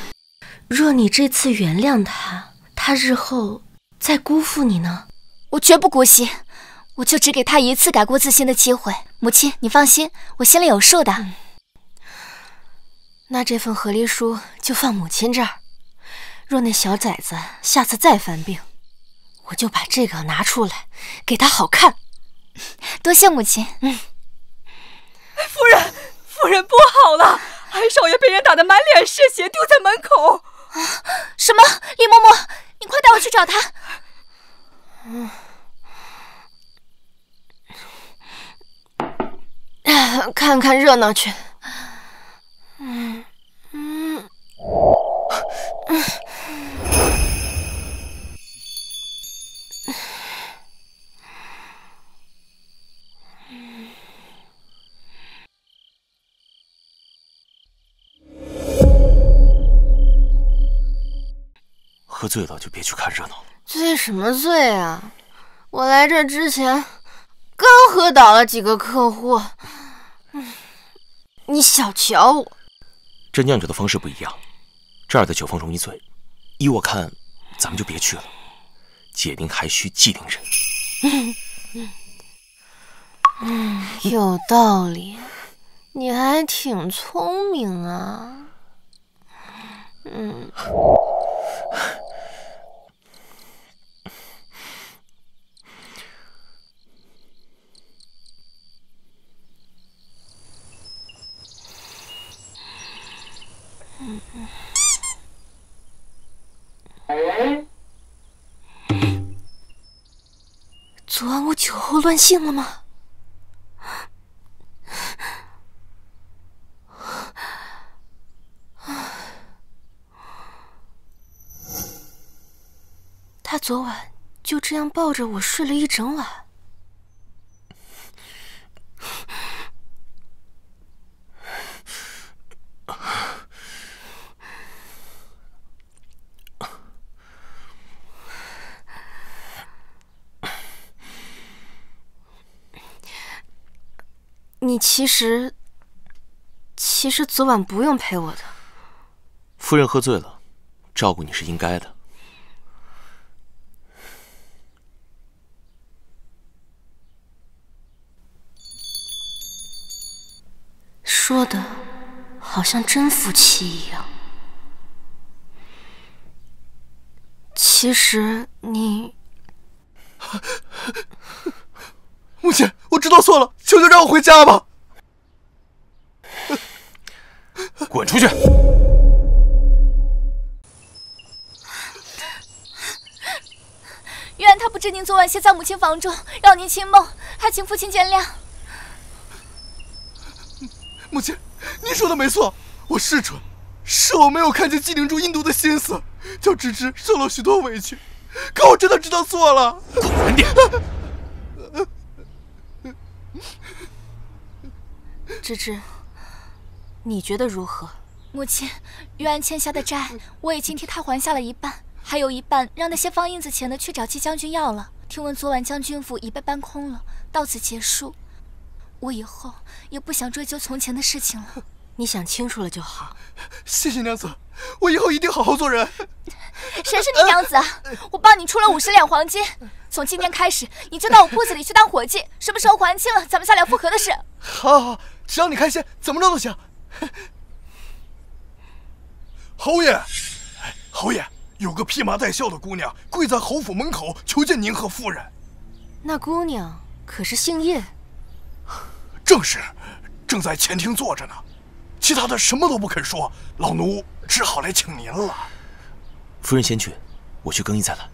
若你这次原谅他，他日后再辜负你呢？我绝不姑息，我就只给他一次改过自新的机会。母亲，你放心，我心里有数的。那这份和离书就放母亲这儿。若那小崽子下次再犯病，我就把这个拿出来给他好看。多谢母亲。夫人不好了，二少爷被人打得满脸是血，丢在门口。什么？李嬷嬷，你快带我去找他。看看热闹去。喝醉了就别去看热闹了。醉什么醉啊！我来这之前刚喝倒了几个客户。你小瞧我。这酿酒的方式不一样，这儿的酒疯容易醉。依我看，咱们就别去了。解铃还需系铃人。有道理。你还挺聪明啊。昨晚我酒后乱性了吗？他昨晚就这样抱着我睡了一整晚。你其实昨晚不用陪我的。夫人喝醉了，照顾你是应该的。说的好像真夫妻一样。其实你母亲，我知道错了，求求让我回家吧。滚出去！愿他不知您昨晚歇在母亲房中，扰您清梦，还请父亲见谅。母亲，你说的没错，我是蠢，是我没有看见纪灵珠阴毒的心思，叫芝芝受了许多委屈。可我真的知道错了。滚远点！芝芝，你觉得如何？母亲，玉安欠下的债，我已经替他还下了一半，还有一半让那些放印子钱的去找季将军要了。听闻昨晚将军府已被搬空了，到此结束。我以后也不想追究从前的事情了。你想清楚了就好。谢谢娘子，我以后一定好好做人。谁是你娘子啊？我帮你出了50两黄金，从今天开始你就到我铺子里去当伙计，什么时候还清了，咱们下了复合的事。好，只要你开心，怎么着都行。侯爷，侯爷，有个披麻戴孝的姑娘跪在侯府门口求见您和夫人。那姑娘可是姓叶？正是，正在前厅坐着呢。其他的什么都不肯说，老奴只好来请您了。夫人先去，我去更衣再来。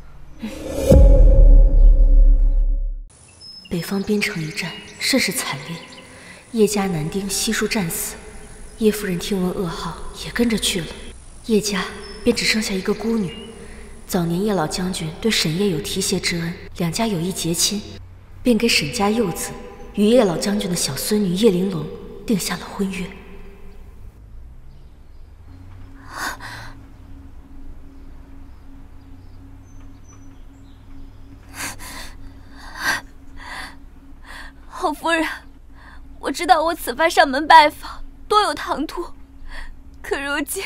北方边城一战甚是惨烈，叶家男丁悉数战死。叶夫人听闻噩耗，也跟着去了。叶家便只剩下一个孤女。早年叶老将军对沈叶有提携之恩，两家有意结亲，便给沈家幼子与叶老将军的小孙女叶玲珑定下了婚约。侯夫人，我知道我此番上门拜访多有唐突，可如今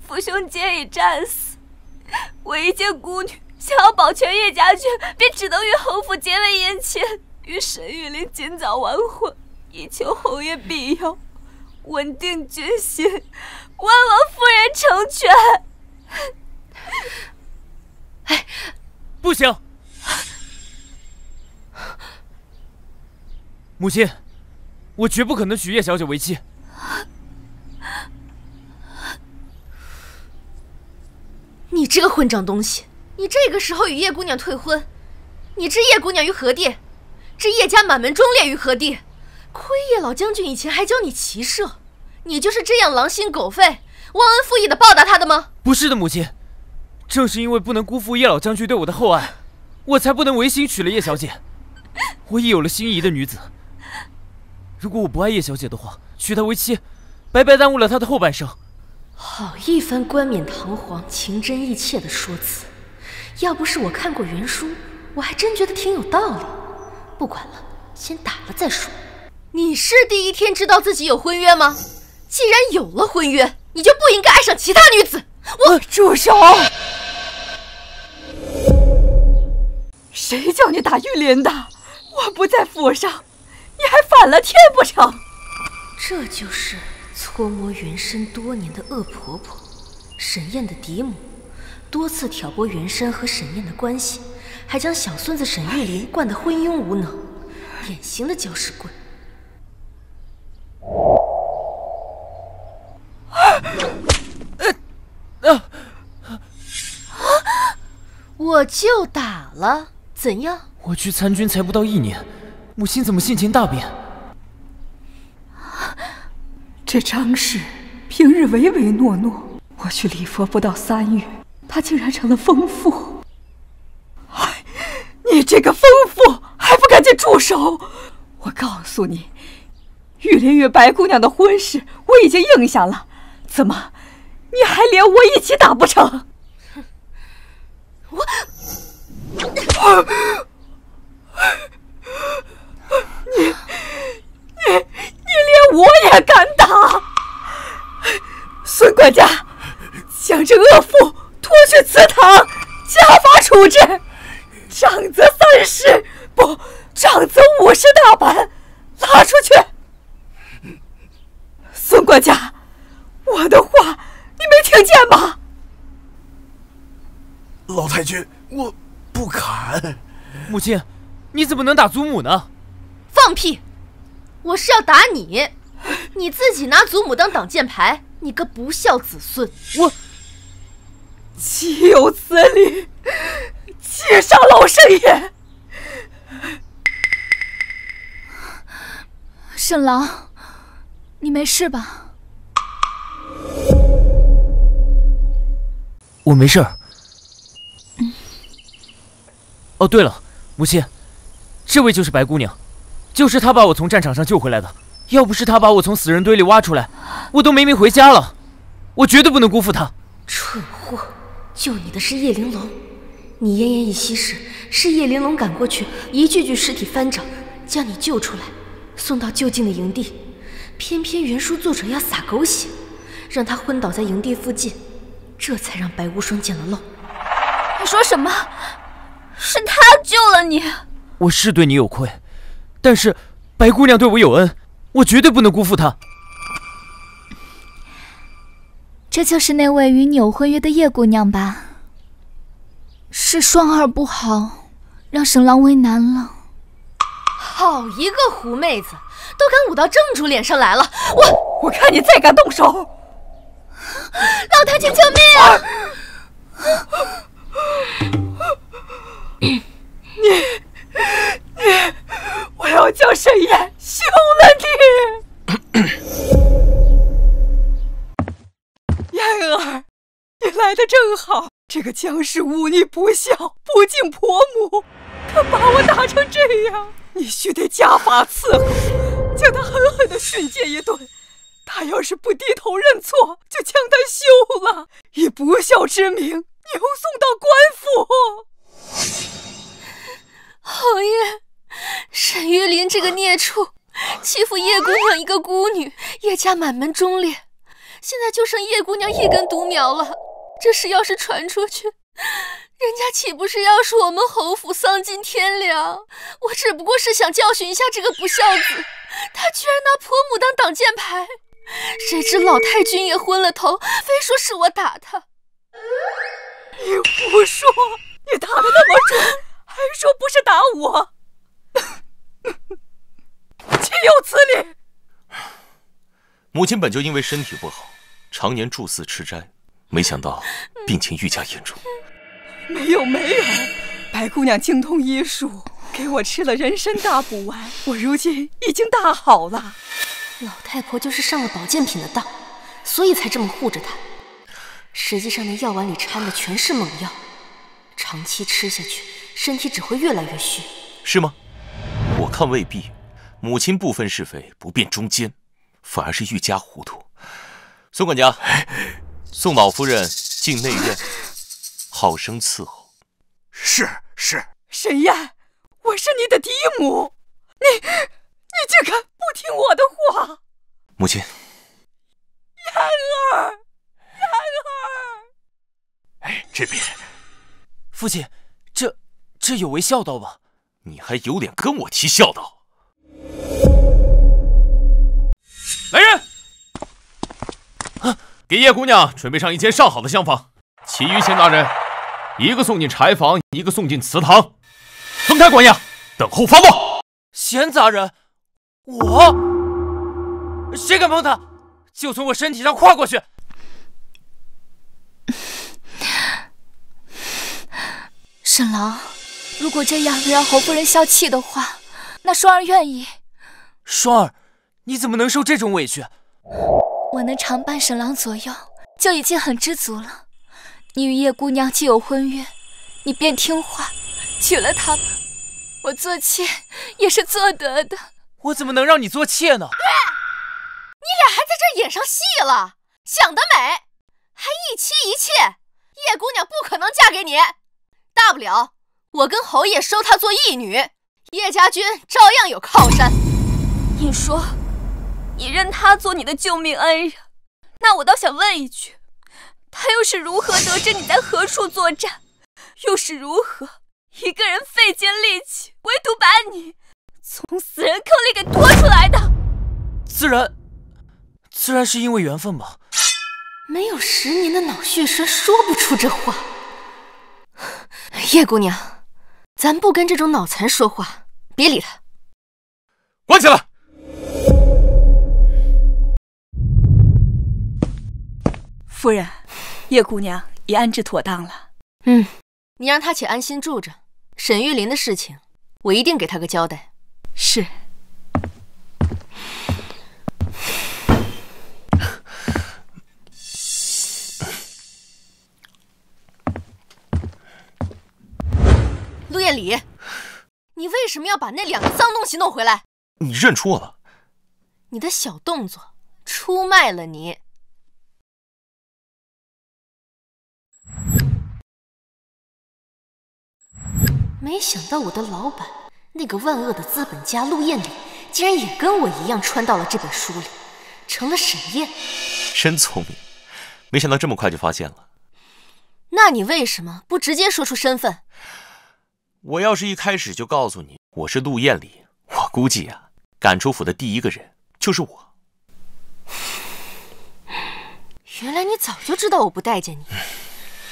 父兄皆已战死，我一介孤女想要保全叶家眷，便只能与侯府结为姻亲，与沈玉玲尽早完婚，以求侯爷庇佑，稳定军心，万望夫人成全。哎，不行！母亲，我绝不可能娶叶小姐为妻。你这个混账东西！你这个时候与叶姑娘退婚，你置叶姑娘于何地？置叶家满门忠烈于何地？亏叶老将军以前还教你骑射，你就是这样狼心狗肺、忘恩负义的报答他的吗？不是的，母亲，正是因为不能辜负叶老将军对我的厚爱，我才不能违心娶了叶小姐。我已有了心仪的女子，如果我不爱叶小姐的话，娶她为妻，白白耽误了她的后半生。好一番冠冕堂皇、情真意切的说辞，要不是我看过原书，我还真觉得挺有道理。不管了，先打了再说。你是第一天知道自己有婚约吗？既然有了婚约，你就不应该爱上其他女子。我住手！谁叫你打玉林的？我不在府上，你还反了天不成？这就是搓磨原身多年的恶婆婆，沈燕的嫡母，多次挑拨原身和沈燕的关系，还将小孙子沈玉林惯得昏庸无能，典型的搅屎棍。我就打了，怎样？我去参军才不到1年，母亲怎么性情大变？这张氏平日唯唯诺诺，我去礼佛不到3月，她竟然成了疯妇。哎，你这个疯妇，还不赶紧住手！我告诉你，玉林与白姑娘的婚事我已经应下了，怎么你还连我一起打不成？你连我也敢打！孙管家，将这恶妇拖去祠堂，家法处置。长则3十，不，长则50大板，拉出去。孙管家，我的话你没听见吗？老太君，我不敢。母亲，你怎么能打祖母呢？放屁！我是要打你，你自己拿祖母当挡箭牌，你个不孝子孙！我岂有此理！切杀老神爷！沈郎，你没事吧？我没事儿。哦，对了，母亲，这位就是白姑娘，就是她把我从战场上救回来的。要不是她把我从死人堆里挖出来，我都没命回家了。我绝对不能辜负她。蠢货，救你的是叶玲珑，你奄奄一息时，是叶玲珑赶过去，一具具尸体翻找，将你救出来，送到就近的营地。偏偏原书作者要撒狗血，让他昏倒在营地附近，这才让白无双捡了漏。你说什么？是他救了你？我是对你有愧，但是白姑娘对我有恩，我绝对不能辜负她。这就是那位与你有婚约的叶姑娘吧？是双儿不好，让沈郎为难了。好一个狐妹子，都敢舞到正主脸上来了！我看你再敢动手！老太君救命！我要叫沈岩休了你！燕儿，你来的正好。这个江氏忤逆不孝，不敬婆母，可把我打成这样，你须得家法伺候，将他狠狠地训诫一顿。他要是不低头认错，就将他休了，以不孝之名扭送到官府。侯爷，沈玉林这个孽畜欺负叶姑娘一个孤女，叶家满门忠烈，现在就剩叶姑娘一根独苗了。这事要是传出去，人家岂不是要说我们侯府丧尽天良？我只不过是想教训一下这个不孝子，他居然拿婆母当挡箭牌，谁知老太君也昏了头，非说是我打他。你胡说！你打得那么准，还说不是打我，岂有此理！母亲本就因为身体不好，常年住寺吃斋，没想到病情愈加严重。没有，白姑娘精通医术，给我吃了人参大补丸，我如今已经大好了。老太婆就是上了保健品的当，所以才这么护着她。实际上那药丸里掺的全是猛药，长期吃下去，身体只会越来越虚。是吗？我看未必。母亲不分是非，不辨忠奸，反而是愈加糊涂。孙管家，送老夫人进内院，好生伺候。是。沈燕，我是你的嫡母，你竟敢不听我的话！母亲。燕儿。哎，这边。父亲，这有违孝道吧？你还有脸跟我提孝道？来人！给叶姑娘准备上一间上好的厢房，其余闲杂人，一个送进柴房，一个送进祠堂。分开管押，等候发报。闲杂人，我？谁敢碰他，就从我身体上跨过去！沈郎，如果这样能让侯夫人消气的话，那双儿愿意。双儿，你怎么能受这种委屈？我能常伴沈郎左右，就已经很知足了。你与叶姑娘既有婚约，你便听话，娶了她吧。我做妾也是做得的。我怎么能让你做妾呢？你俩还在这演上戏了，想得美！还一妻一妾，叶姑娘不可能嫁给你。大不了我跟侯爷收她做义女，叶家军照样有靠山。你说你认他做你的救命恩人，那我倒想问一句，他又是如何得知你在何处作战，又是如何一个人费尽力气，唯独把你从死人坑里给拖出来的？自然是因为缘分吧。没有10年的脑血栓说不出这话。叶姑娘，咱不跟这种脑残说话，别理他。关起来！夫人，叶姑娘已安置妥当了。你让他且安心住着。沈玉琳的事情，我一定给他个交代。是。陆夜里，你为什么要把那2个脏东西弄回来？你认出我了？你的小动作出卖了你。没想到我的老板，那个万恶的资本家陆燕里，竟然也跟我一样穿到了这本书里，成了沈燕。真聪明，没想到这么快就发现了。那你为什么不直接说出身份？我要是一开始就告诉你我是陆燕里，我估计啊，赶出府的第一个人就是我。原来你早就知道我不待见你，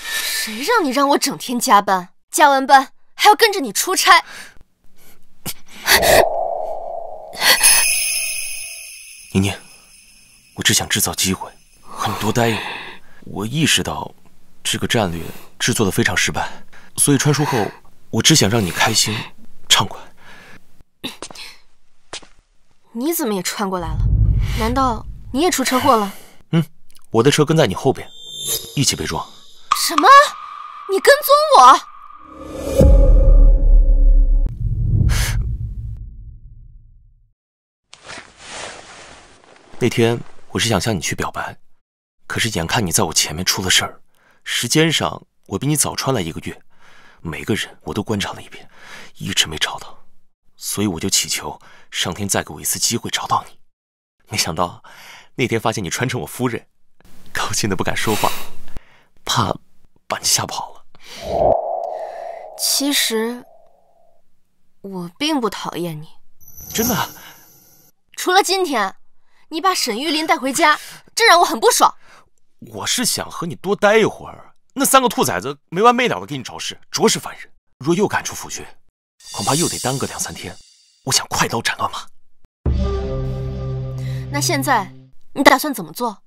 谁让你让我整天加班，加完班还要跟着你出差。宁宁，我只想制造机会，和你多待一会儿。我意识到这个战略制作的非常失败，所以穿书后，我只想让你开心、畅快。你怎么也穿过来了？难道你也出车祸了？我的车跟在你后边，一起被撞。什么？你跟踪我？那天我是想向你去表白，可是眼看你在我前面出了事儿，时间上我比你早穿来1个月，每个人我都观察了一遍，一直没找到，所以我就祈求上天再给我一次机会找到你。没想到那天发现你穿成我夫人，高兴的不敢说话，怕把你吓跑了。其实我并不讨厌你。真的？除了今天你把沈玉琳带回家，这让我很不爽。我是想和你多待一会儿，那3个兔崽子没完没了的给你找事，着实烦人。若又赶出府去，恐怕又得耽搁2、3天。我想快刀斩乱麻。那现在你打算怎么做？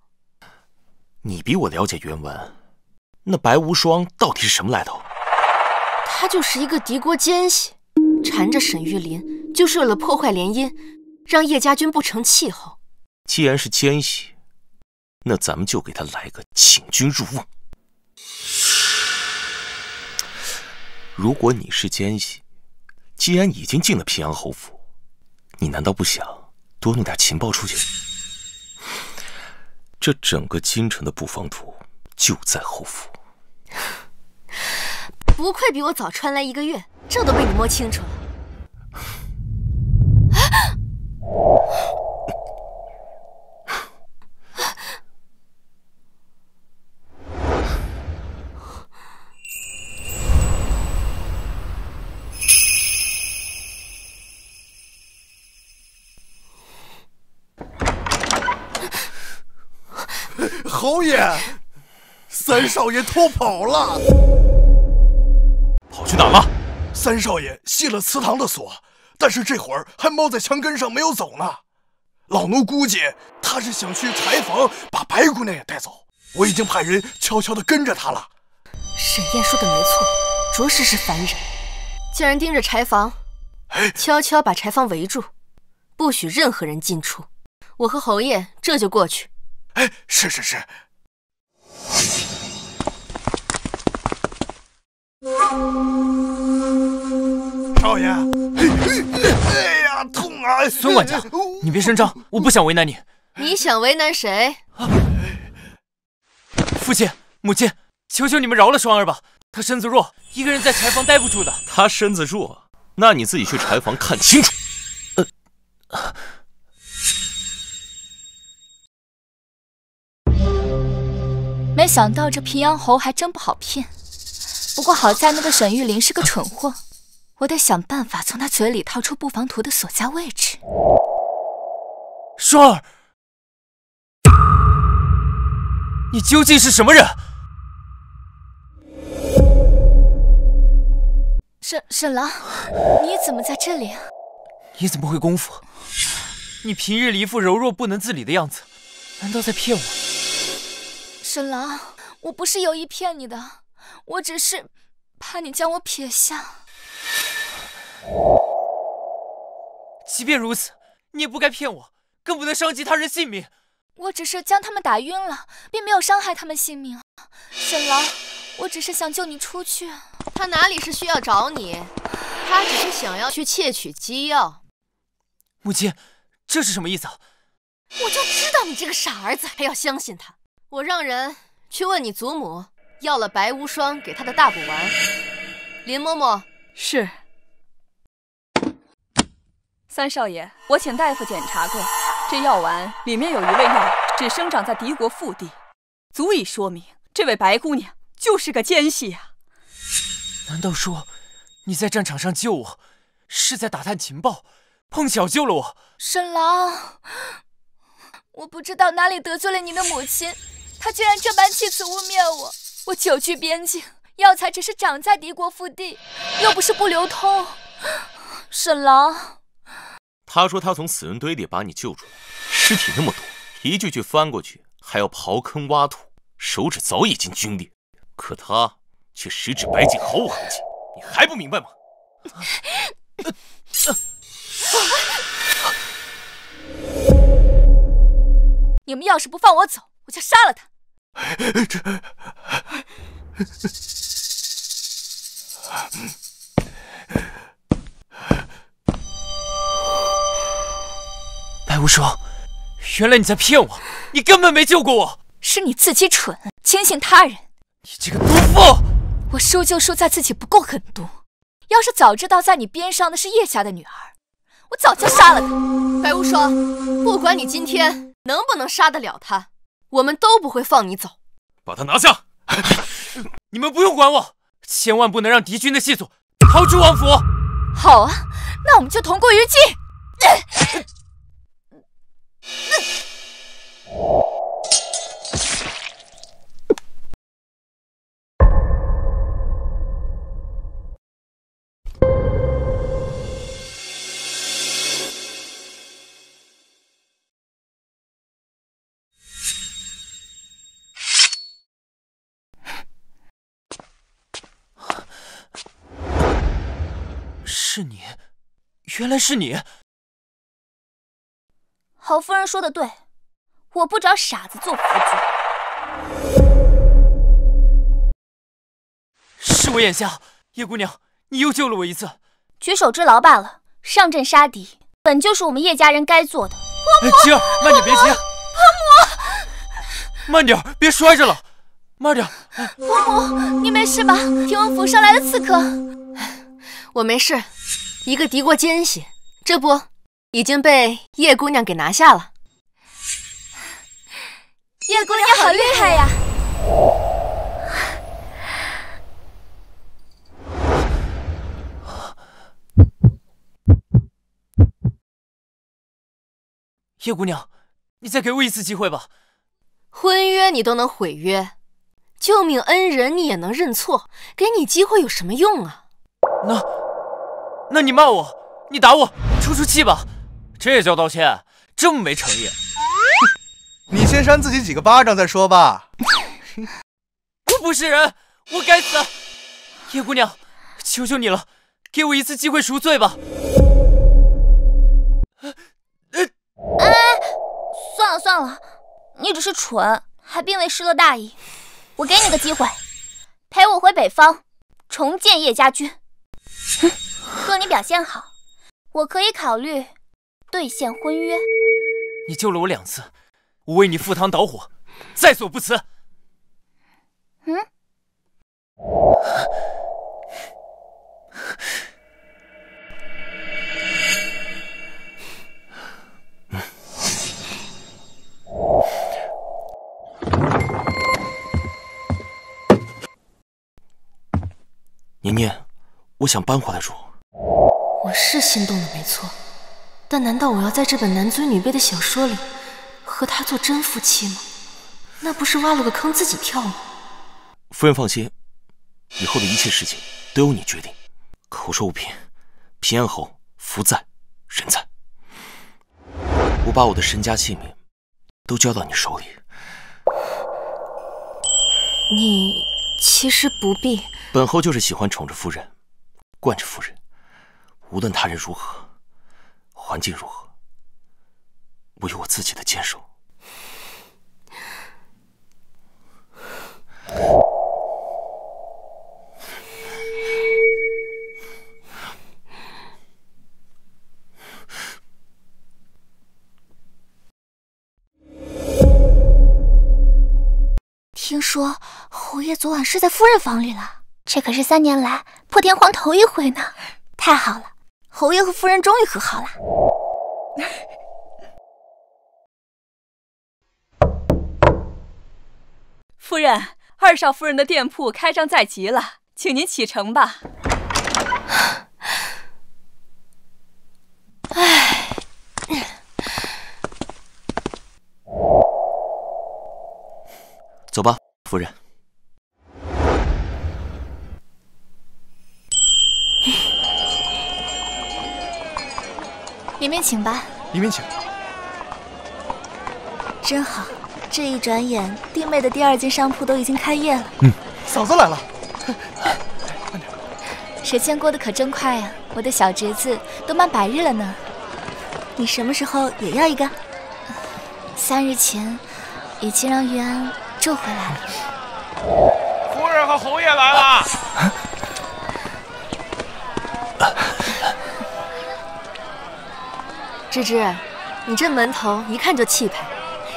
你比我了解原文，那白无双到底是什么来头？他就是一个敌国奸细，缠着沈玉琳，就是为了破坏联姻，让叶家军不成气候。既然是奸细，那咱们就给他来个请君入瓮。如果你是奸细，既然已经进了平阳侯府，你难道不想多弄点情报出去？这整个京城的布防图就在侯府。不愧比我早穿来1个月，这都被你摸清楚了。侯爷，三少爷偷跑了。跑去哪儿了？三少爷卸了祠堂的锁，但是这会儿还猫在墙根上没有走呢。老奴估计他是想去柴房把白姑娘也带走，我已经派人悄悄地跟着他了。沈燕说的没错，着实是烦人，叫人盯着柴房，悄悄把柴房围住，不许任何人进出。我和侯爷这就过去。是。少爷，哎呀，痛啊！孙管家，你别声张，我不想为难你。你想为难谁？父亲、母亲，求求你们饶了双儿吧，她身子弱，一个人在柴房待不住的。她身子弱，那你自己去柴房看清楚。没想到这平阳侯还真不好骗，不过好在那个沈玉琳是个蠢货，我得想办法从他嘴里套出布防图的所在位置。双儿，你究竟是什么人？沈郎，你怎么在这里啊？你怎么会功夫？你平日里一副柔弱不能自理的样子，难道在骗我？沈郎，我不是有意骗你的，我只是怕你将我撇下。即便如此，你也不该骗我，更不能伤及他人性命。我只是将他们打晕了，并没有伤害他们性命。沈郎，我只是想救你出去。他哪里是需要找你，他只是想要去窃取机要。母亲，这是什么意思啊？我就知道你这个傻儿子还要相信他。我让人去问你祖母，要了白无双给他的大补丸。林嬷嬷，是。三少爷，我请大夫检查过，这药丸里面有一味药只生长在敌国腹地，足以说明这位白姑娘就是个奸细呀。难道说你在战场上救我，是在打探情报，碰巧救了我？沈郎，我不知道哪里得罪了您的母亲，她居然这般弃此污蔑我。我久居边境，药材只是长在敌国腹地，又不是不流通。沈郎，他说他从死人堆里把你救出来，尸体那么多，一具具翻过去还要刨坑挖土，手指早已经皲裂，可他却十指白净，毫无痕迹。你还不明白吗？你们要是不放我走，我就杀了他。白无双，原来你在骗我，你根本没救过我。是你自己蠢，轻信他人。你这个毒妇！我输就输在自己不够狠毒。要是早知道在你边上的是叶家的女儿，我早就杀了她。白无双，不管你今天能不能杀得了她，我们都不会放你走。把他拿下！你们不用管我，千万不能让敌军的细作逃出王府。好啊，那我们就同归于尽。是你，原来是你。侯夫人说的对，我不找傻子做辅助。是我眼瞎，叶姑娘，你又救了我一次。举手之劳罢了，上阵杀敌本就是我们叶家人该做的。琪儿，慢点，别急。婆母，慢点，别摔着了，慢点。婆母，你没事吧？听闻府上来了刺客。我没事，一个敌国奸细，这不已经被叶姑娘给拿下了。叶姑娘好厉害呀！叶姑娘，你再给我一次机会吧。婚约你都能毁约，救命恩人你也能认错，给你机会有什么用啊？那你骂我，你打我，出气吧，这叫道歉？这么没诚意？你先扇自己几个巴掌再说吧。我不是人，我该死！叶姑娘，求求你了，给我一次机会赎罪吧。算了，你只是蠢，还并未失了大义。我给你个机会，陪我回北方，重建叶家军。若你表现好，我可以考虑兑现婚约。你救了我2次，我为你赴汤蹈火，在所不辞。年年，我想搬回来住。我是心动了，没错，但难道我要在这本男尊女卑的小说里和他做真夫妻吗？那不是挖了个坑自己跳吗？夫人放心，以后的一切事情都由你决定。口说无凭，平安侯、福在、人才。我把我的身家性命都交到你手里。你其实不必。本侯就是喜欢宠着夫人，惯着夫人，无论他人如何，环境如何，我有我自己的坚守。听说侯爷昨晚睡在夫人房里了，这可是3年来破天荒头一回呢。太好了，侯爷和夫人终于和好了。夫人，2少夫人的店铺开张在即了，请您启程吧。唉，走吧，夫人。里面请吧。里面请。真好，这一转眼，弟妹的第2间商铺都已经开业了。嫂子来了。时间过得可真快呀，我的小侄子都满100日了呢。你什么时候也要一个？3日前，已经让玉安救回来了。夫人和侯爷来了。芝芝，你这门头一看就气派，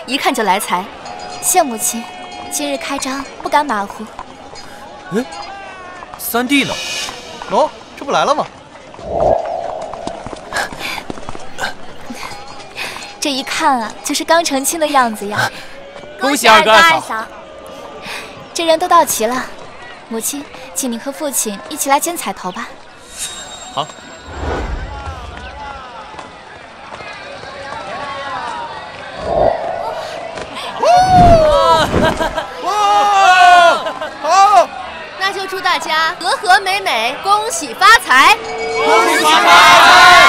一看就来财。谢母亲，今日开张，不敢马虎。哎，三弟呢？喏，这不来了吗？这一看啊，就是刚成亲的样子呀。恭喜二哥二嫂。这人都到齐了，母亲，请您和父亲一起来剪彩头吧。好。好，那就祝大家和和美美，恭喜发财！恭喜发财！